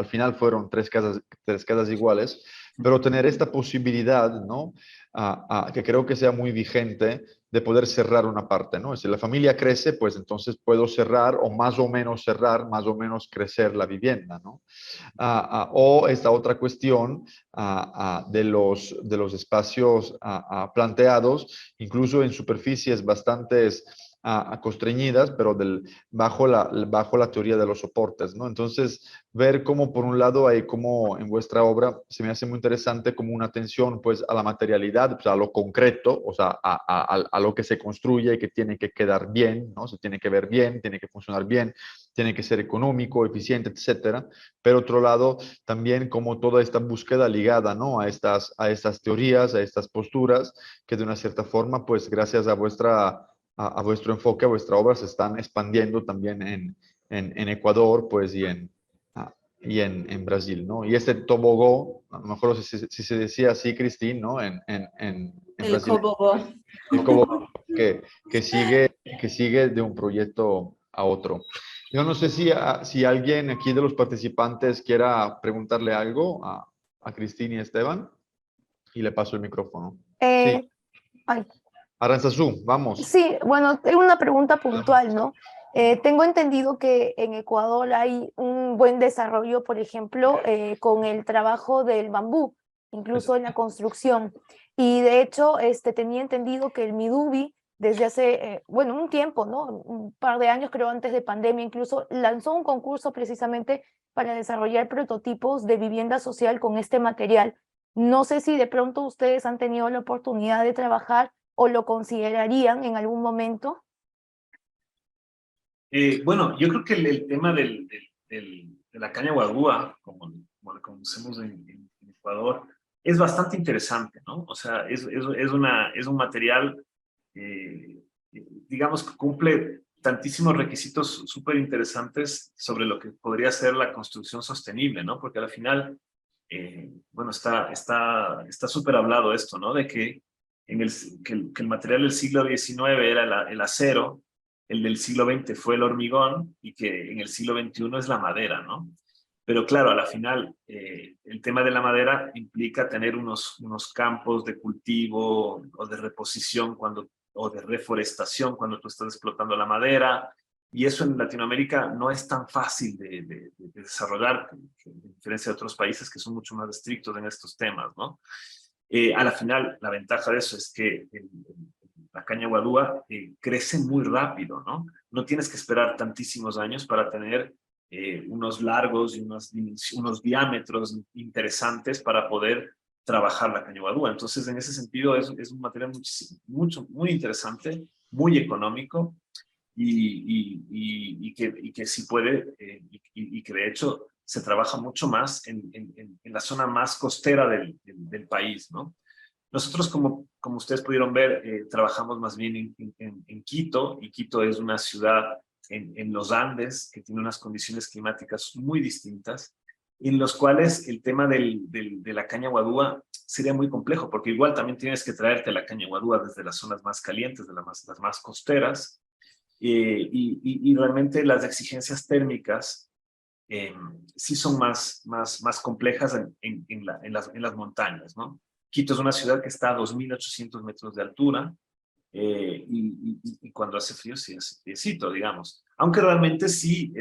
final fueron tres casas iguales, pero tener esta posibilidad, ¿no? Que creo que sea muy vigente de poder cerrar una parte, ¿no? Si la familia crece, pues entonces puedo cerrar o menos cerrar, más o menos crecer la vivienda, ¿no? O esta otra cuestión de los espacios planteados, incluso en superficies constreñidas, pero bajo la teoría de los soportes, ¿no? Entonces, ver cómo por un lado hay como en vuestra obra se me hace muy interesante como una atención pues a la materialidad, pues, a lo concreto, o sea, a lo que se construye y que tiene que quedar bien, ¿no? Se tiene que ver bien, tiene que funcionar bien, tiene que ser económico, eficiente, etcétera. Pero otro lado, también como toda esta búsqueda ligada, ¿no? A estas teorías, a estas posturas, que de una cierta forma, pues gracias a vuestro enfoque, a vuestra obra, se están expandiendo también en Ecuador, pues, y en Brasil, ¿no? Y este tobogó, a lo mejor si se decía así, Cristín, ¿no? En El Brasil, Cobobó. el tobogó que sigue de un proyecto a otro. Yo no sé si alguien aquí de los participantes quiera preguntarle algo a Cristín y Esteban, y le paso el micrófono. Sí, Eh, ay, Aranzazú, vamos. sí, bueno, tengo una pregunta puntual, ¿no? Tengo entendido que en Ecuador hay un buen desarrollo, por ejemplo, con el trabajo del bambú, incluso en la construcción. Y de hecho, tenía entendido que el Midubi, desde hace, bueno, un tiempo, ¿no? Un par de años, creo, antes de pandemia, incluso lanzó un concurso precisamente para desarrollar prototipos de vivienda social con este material. No sé si de pronto ustedes han tenido la oportunidad de trabajar o lo considerarían en algún momento. Bueno, yo creo que el tema de la caña guadúa, como la conocemos en Ecuador, es bastante interesante, ¿no? O sea, es un material, digamos, que cumple tantísimos requisitos súper interesantes sobre lo que podría ser la construcción sostenible, ¿no? Porque al final, bueno, está súper hablado esto, ¿no? De que, que el material del siglo XIX era el acero, el del siglo XX fue el hormigón y que en el siglo XXI es la madera, ¿no? Pero claro, a la final, el tema de la madera implica tener unos campos de cultivo o de reposición o de reforestación cuando tú estás explotando la madera. Y eso en Latinoamérica no es tan fácil de desarrollar, a diferencia de otros países que son mucho más estrictos en estos temas, ¿no? A la final, la ventaja de eso es que la caña guadúa crece muy rápido, ¿no? No tienes que esperar tantísimos años para tener unos largos y unos diámetros interesantes para poder trabajar la caña guadúa. Entonces, en ese sentido, es un material muy interesante, muy económico y que sí puede, y que de hecho se trabaja mucho más en la zona más costera del país, ¿no? Nosotros, como ustedes pudieron ver, trabajamos más bien en Quito, y Quito es una ciudad en los Andes que tiene unas condiciones climáticas muy distintas, en los cuales el tema de la caña guadúa sería muy complejo, porque igual también tienes que traerte la caña guadúa desde las zonas más calientes, las más costeras, y realmente las exigencias térmicas sí son más complejas en las montañas, ¿no? Quito es una ciudad que está a 2.800 metros de altura, y cuando hace frío sí hace friecito, digamos. Aunque realmente sí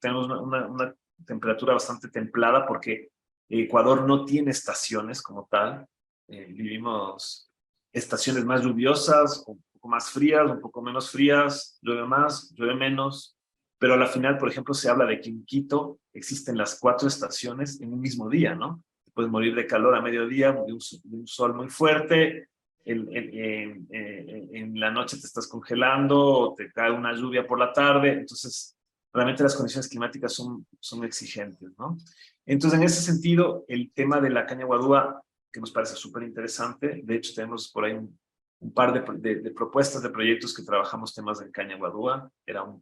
tenemos una temperatura bastante templada porque Ecuador no tiene estaciones como tal. Vivimos estaciones más lluviosas, un poco más frías, un poco menos frías, llueve más, llueve menos. Pero a la final, por ejemplo, se habla de que en Quito existen las 4 estaciones en un mismo día, ¿no? Te puedes morir de calor a mediodía, de un sol muy fuerte, en la noche te estás congelando, o te cae una lluvia por la tarde. Entonces, realmente las condiciones climáticas son exigentes, ¿no? Entonces, en ese sentido, el tema de la caña guadúa, que nos parece súper interesante, de hecho tenemos por ahí un par de propuestas de proyectos que trabajamos temas de caña guadúa. Era un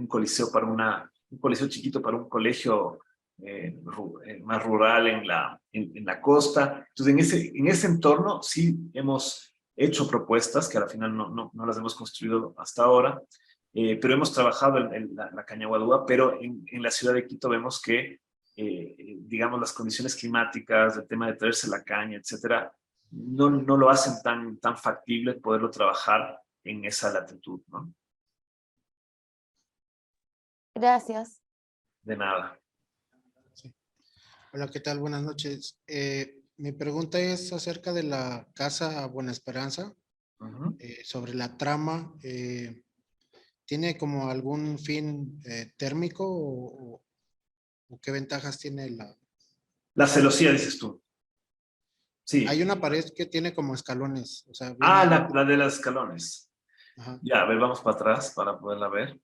coliseo un coliseo chiquito para un colegio más rural en la costa. Entonces, en ese entorno sí hemos hecho propuestas que al final no las hemos construido hasta ahora, pero hemos trabajado en la caña guadúa, pero en la ciudad de Quito vemos que, digamos, las condiciones climáticas, el tema de traerse la caña, etcétera, no lo hacen tan factible poderlo trabajar en esa latitud, ¿no? Gracias. De nada. Sí. Hola, ¿qué tal? Buenas noches. Mi pregunta es acerca de la Casa Buena Esperanza. Ujú. sobre la trama. ¿Tiene como algún fin térmico o qué ventajas tiene la...? La celosía, dices tú. Sí. Hay una pared que tiene como escalones, o sea, Ah, viene... la de los escalones. Ajá. Ya, a ver, vamos para atrás para poderla ver.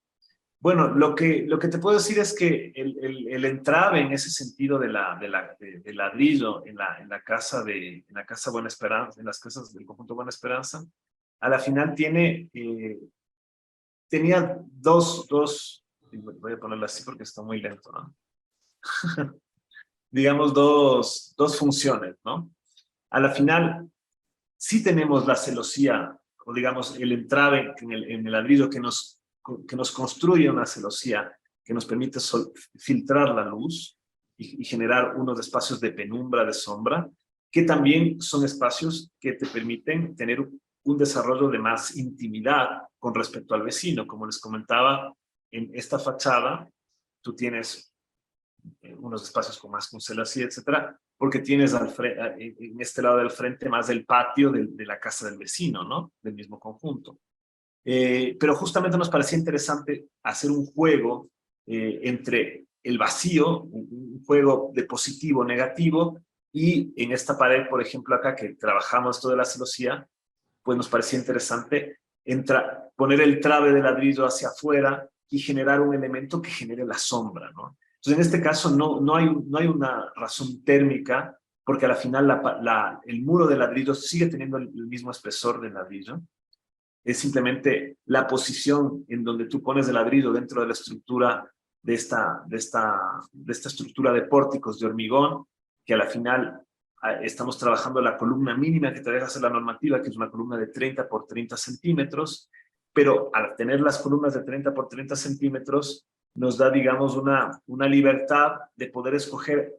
Bueno, lo que te puedo decir es que el entrave en ese sentido del ladrillo en la casa Buena Esperanza, en las casas del conjunto Buena Esperanza, a la final tenía voy a ponerlo así porque está muy lento, ¿no? Digamos, dos funciones, ¿no? A la final, sí tenemos la celosía, o digamos, el entrave en el ladrillo que nos construye una celosía que nos permite filtrar la luz y generar unos espacios de penumbra, de sombra, que también son espacios que te permiten tener un desarrollo de más intimidad con respecto al vecino. Como les comentaba, en esta fachada tú tienes unos espacios con más celosía, etcétera, porque tienes en este lado del frente más del patio de la casa del vecino, ¿no? Del mismo conjunto. Pero justamente nos parecía interesante hacer un juego entre el vacío, un juego de positivo, negativo, y en esta pared, por ejemplo, acá que trabajamos esto de la celosía, pues nos parecía interesante poner el trabe de ladrillo hacia afuera y generar un elemento que genere la sombra, ¿no? Entonces, en este caso no hay una razón térmica, porque al final el muro de ladrillo sigue teniendo el mismo espesor del ladrillo. Es simplemente la posición en donde tú pones el ladrillo dentro de la estructura de esta estructura de pórticos de hormigón, que a la final estamos trabajando la columna mínima que te deja hacer la normativa, que es una columna de 30 por 30 centímetros, pero al tener las columnas de 30 por 30 centímetros, nos da, digamos, una libertad de poder escoger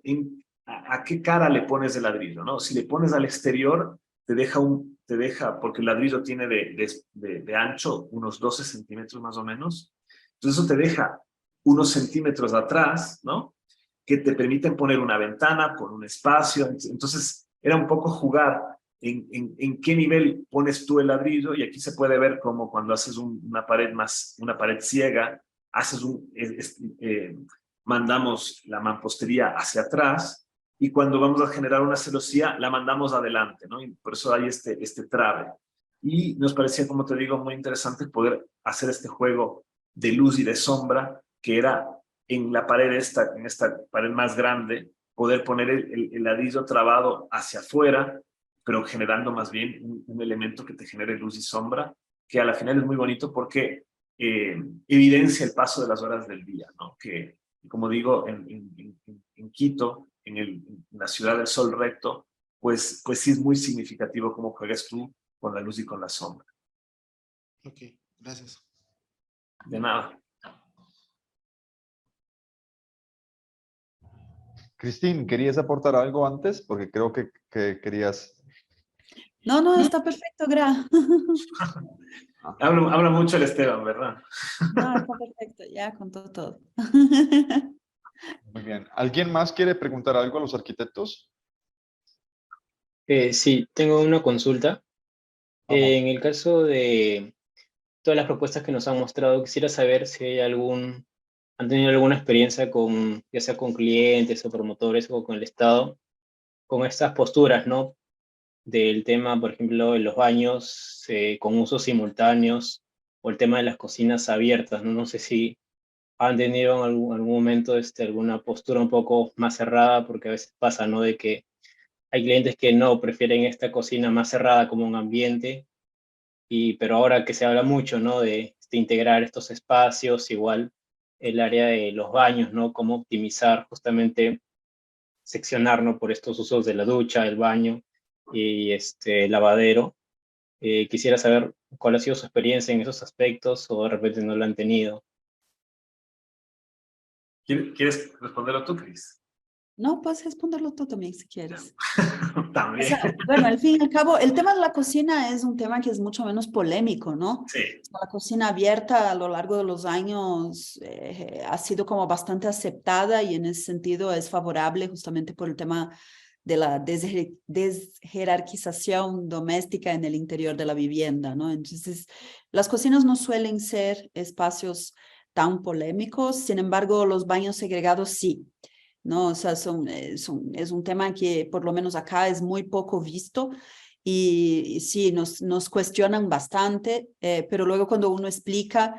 a qué cara le pones el ladrillo, ¿no? Si le pones al exterior, te deja, porque el ladrillo tiene de ancho unos 12 centímetros más o menos, entonces eso te deja unos centímetros atrás, ¿no? Que te permiten poner una ventana con un espacio. Entonces era un poco jugar en qué nivel pones tú el ladrillo, y aquí se puede ver como cuando haces una pared ciega, mandamos la mampostería hacia atrás, y cuando vamos a generar una celosía, la mandamos adelante, ¿no? Y por eso hay este trabe. Y nos parecía, como te digo, muy interesante poder hacer este juego de luz y de sombra, que era en la pared en esta pared más grande, poder poner el ladrillo trabado hacia afuera, pero generando más bien un elemento que te genere luz y sombra, que a la final es muy bonito porque evidencia el paso de las horas del día, ¿no? Que, como digo, en Quito, en la ciudad del sol recto, pues sí es muy significativo cómo juegas tú con la luz y con la sombra. Ok, gracias. De nada. Cristín, ¿querías aportar algo antes? Porque creo que querías... No, está perfecto, Gra. Habla mucho el Esteban, ¿verdad? No, está perfecto, ya contó todo. Muy bien. ¿Alguien más quiere preguntar algo a los arquitectos? Sí, tengo una consulta. Vamos. En el caso de todas las propuestas que nos han mostrado, quisiera saber si han tenido alguna experiencia ya sea con clientes o promotores o con el Estado, con estas posturas, ¿no? Del tema, por ejemplo, de los baños con usos simultáneos, o el tema de las cocinas abiertas, ¿no? No sé si han tenido en algún momento alguna postura un poco más cerrada, porque a veces pasa, ¿no? De que hay clientes que no, prefieren esta cocina más cerrada como un ambiente, pero ahora que se habla mucho, ¿no? De integrar estos espacios, igual el área de los baños, ¿no? Cómo optimizar, justamente seccionar, ¿no? Por estos usos de la ducha, el baño y lavadero. Quisiera saber cuál ha sido su experiencia en esos aspectos, o de repente no lo han tenido. ¿Quieres responderlo tú, Cris? No, puedes responderlo tú también si quieres. También. O sea, bueno, al fin y al cabo, el tema de la cocina es un tema que es mucho menos polémico, ¿no? Sí. La cocina abierta a lo largo de los años ha sido como bastante aceptada, y en ese sentido es favorable justamente por el tema de la desjerarquización doméstica en el interior de la vivienda, ¿no? Entonces, las cocinas no suelen ser espacios tan polémicos, sin embargo, los baños segregados sí, ¿no? O sea, es un tema que por lo menos acá es muy poco visto y sí, nos cuestionan bastante, pero luego cuando uno explica,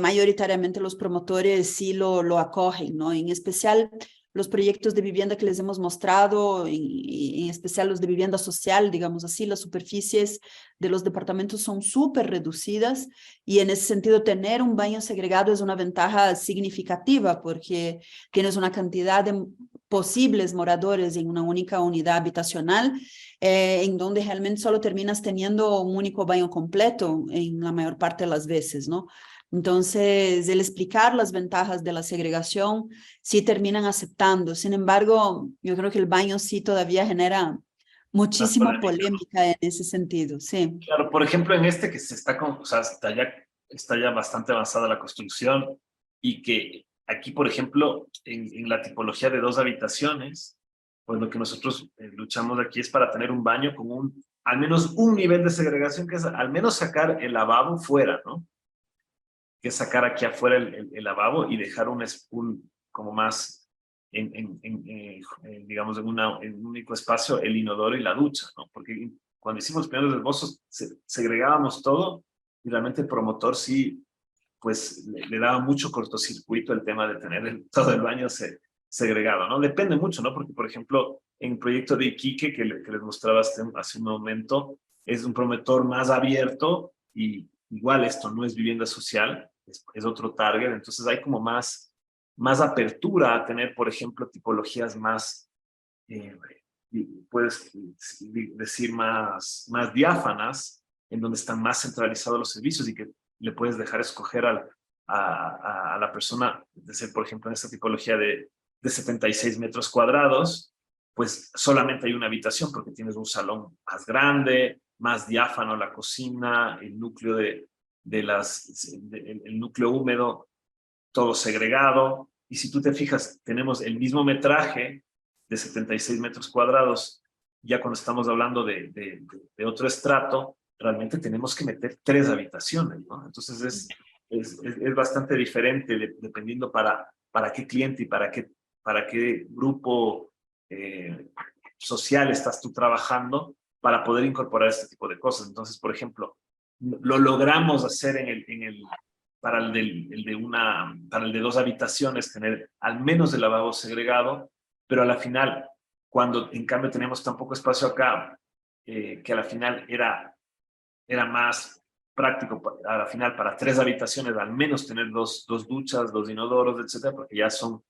mayoritariamente los promotores sí lo acogen, ¿no? En especial los proyectos de vivienda que les hemos mostrado, en especial los de vivienda social, digamos así, las superficies de los departamentos son súper reducidas y en ese sentido tener un baño segregado es una ventaja significativa porque tienes una cantidad de posibles moradores en una única unidad habitacional en donde realmente solo terminas teniendo un único baño completo en la mayor parte de las veces, ¿no? Entonces, el explicar las ventajas de la segregación sí terminan aceptando. Sin embargo, yo creo que el baño sí todavía genera muchísima polémica en ese sentido, sí. Claro, por ejemplo, en este que se está, o sea, está ya bastante avanzada la construcción y que aquí, por ejemplo, en la tipología de 2 habitaciones, pues lo que nosotros luchamos aquí es para tener un baño con al menos un nivel de segregación, que es al menos sacar el lavabo fuera, ¿no? Que es sacar aquí afuera el lavabo y dejar como más, digamos, en un único espacio, el inodoro y la ducha, ¿no? Porque cuando hicimos los primeros esbozos, segregábamos todo y realmente el promotor sí, pues, le daba mucho cortocircuito el tema de tener todo el baño segregado, ¿no? Depende mucho, ¿no? Porque, por ejemplo, en el proyecto de Iquique, que les mostraba hace un momento, es un promotor más abierto y igual esto no es vivienda social, es otro target, entonces hay como más apertura a tener, por ejemplo, tipologías más, puedes decir, más diáfanas, en donde están más centralizados los servicios y que le puedes dejar escoger a la persona, de ser, por ejemplo, en esta tipología de 76 metros cuadrados, pues solamente hay una habitación porque tienes un salón más grande, más diáfano la cocina, el núcleo el núcleo húmedo, todo segregado. Y si tú te fijas, tenemos el mismo metraje de 76 metros cuadrados. Ya cuando estamos hablando de otro estrato, realmente tenemos que meter 3 habitaciones, ¿no? Entonces es bastante diferente dependiendo para qué cliente y para qué grupo social estás tú trabajando para poder incorporar este tipo de cosas. Entonces, por ejemplo, lo logramos hacer para el de 2 habitaciones, tener al menos el lavabo segregado, pero a la final, cuando en cambio teníamos tan poco espacio acá, que a la final era más práctico, a la final para 3 habitaciones, al menos tener dos duchas, 2 inodoros, etcétera, porque ya son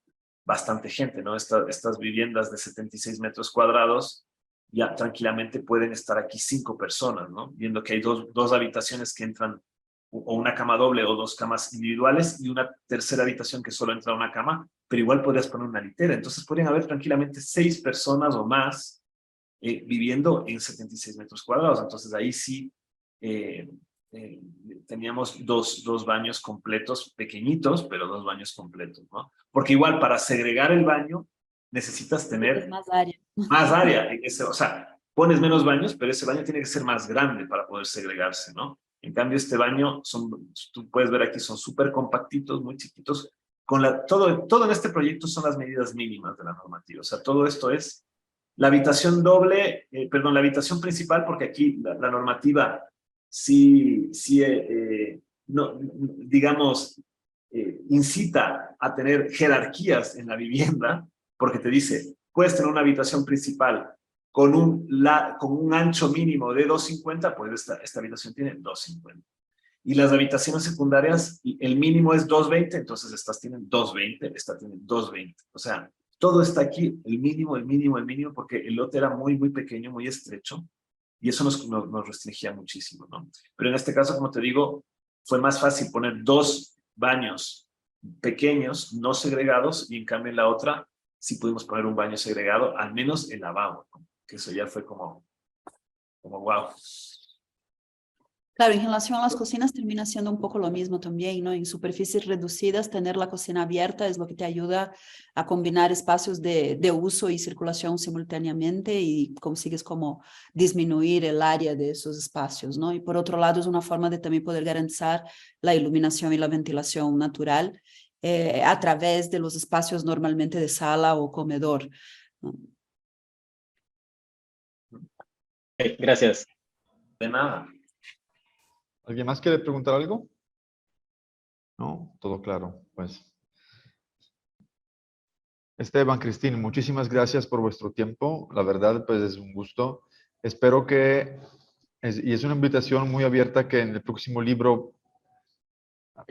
bastante gente, ¿no? Estas viviendas de 76 metros cuadrados, ya tranquilamente pueden estar aquí 5 personas, ¿no? Viendo que hay dos habitaciones que entran, o una cama doble o 2 camas individuales y una tercera habitación que solo entra una cama, pero igual podrías poner una litera. Entonces podrían haber tranquilamente 6 personas o más viviendo en 76 metros cuadrados. Entonces ahí sí teníamos dos baños completos, pequeñitos, pero 2 baños completos, ¿no? Porque igual para segregar el baño necesitas tener más área. Más área. O sea, pones menos baños, pero ese baño tiene que ser más grande para poder segregarse, ¿no? En cambio, este baño, tú puedes ver aquí, son súper compactitos, muy chiquitos. Todo en este proyecto son las medidas mínimas de la normativa. O sea, todo esto es la habitación doble, la habitación principal, porque aquí la normativa sí no, digamos, incita a tener jerarquías en la vivienda, porque te dice, puedes tener una habitación principal con un ancho mínimo de 250, pues esta habitación tiene 250. Y las habitaciones secundarias, el mínimo es 220, entonces estas tienen 220, esta tiene 220. O sea, todo está aquí, el mínimo, porque el lote era muy, muy pequeño, muy estrecho, y eso nos restringía muchísimo, ¿no? Pero en este caso, como te digo, fue más fácil poner 2 baños pequeños, no segregados, y en cambio en la otra sí pudimos poner un baño segregado, al menos el lavabo, ¿no? Que eso ya fue como wow. Claro, en relación a las cocinas termina siendo un poco lo mismo también, ¿no? En superficies reducidas, tener la cocina abierta es lo que te ayuda a combinar espacios de uso y circulación simultáneamente y consigues como disminuir el área de esos espacios, ¿no? Y por otro lado es una forma de también poder garantizar la iluminación y la ventilación natural a través de los espacios normalmente de sala o comedor, ¿no? Gracias. De nada. ¿Alguien más quiere preguntar algo? No, todo claro, pues. Esteban, Cristín, muchísimas gracias por vuestro tiempo. La verdad, pues es un gusto. Espero que, y es una invitación muy abierta, que en el próximo libro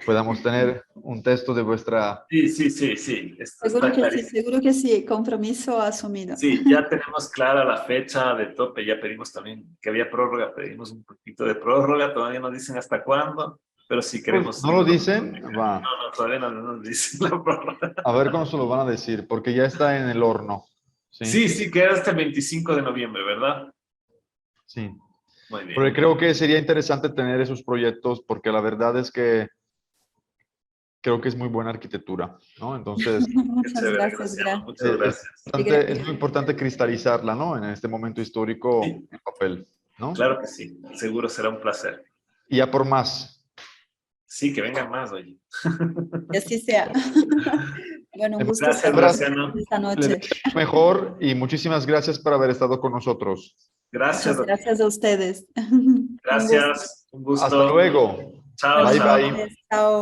podamos tener un texto de vuestra... Sí. Está clarísimo. Seguro que sí, compromiso asumido. Sí, ya tenemos clara la fecha de tope, ya pedimos también que había prórroga, pedimos un poquito de prórroga, todavía no dicen hasta cuándo, pero si queremos... ¿No lo dicen? Va. No, todavía no nos dicen la prórroga. A ver cuándo se lo van a decir, porque ya está en el horno. Sí, queda hasta el 25 de noviembre, ¿verdad? Sí. Muy bien. Porque creo que sería interesante tener esos proyectos, porque la verdad es que creo que es muy buena arquitectura, ¿no? Entonces, Muchas Chévere, gracias, Graciano, muchas gracias. es muy importante cristalizarla, ¿no? En este momento histórico Sí. en papel, ¿no? Claro que sí, seguro será un placer. Y ya por más. Sí, que vengan más, oye. Que así sea. Bueno, un gusto Gracias, estar Graciano. esta Les noche. deseo mejor y muchísimas gracias por haber estado con nosotros. Gracias, Muchas gracias a ustedes. Un gusto. gracias, un gusto. Hasta luego. Chao, Bye, chao. bye. Chao.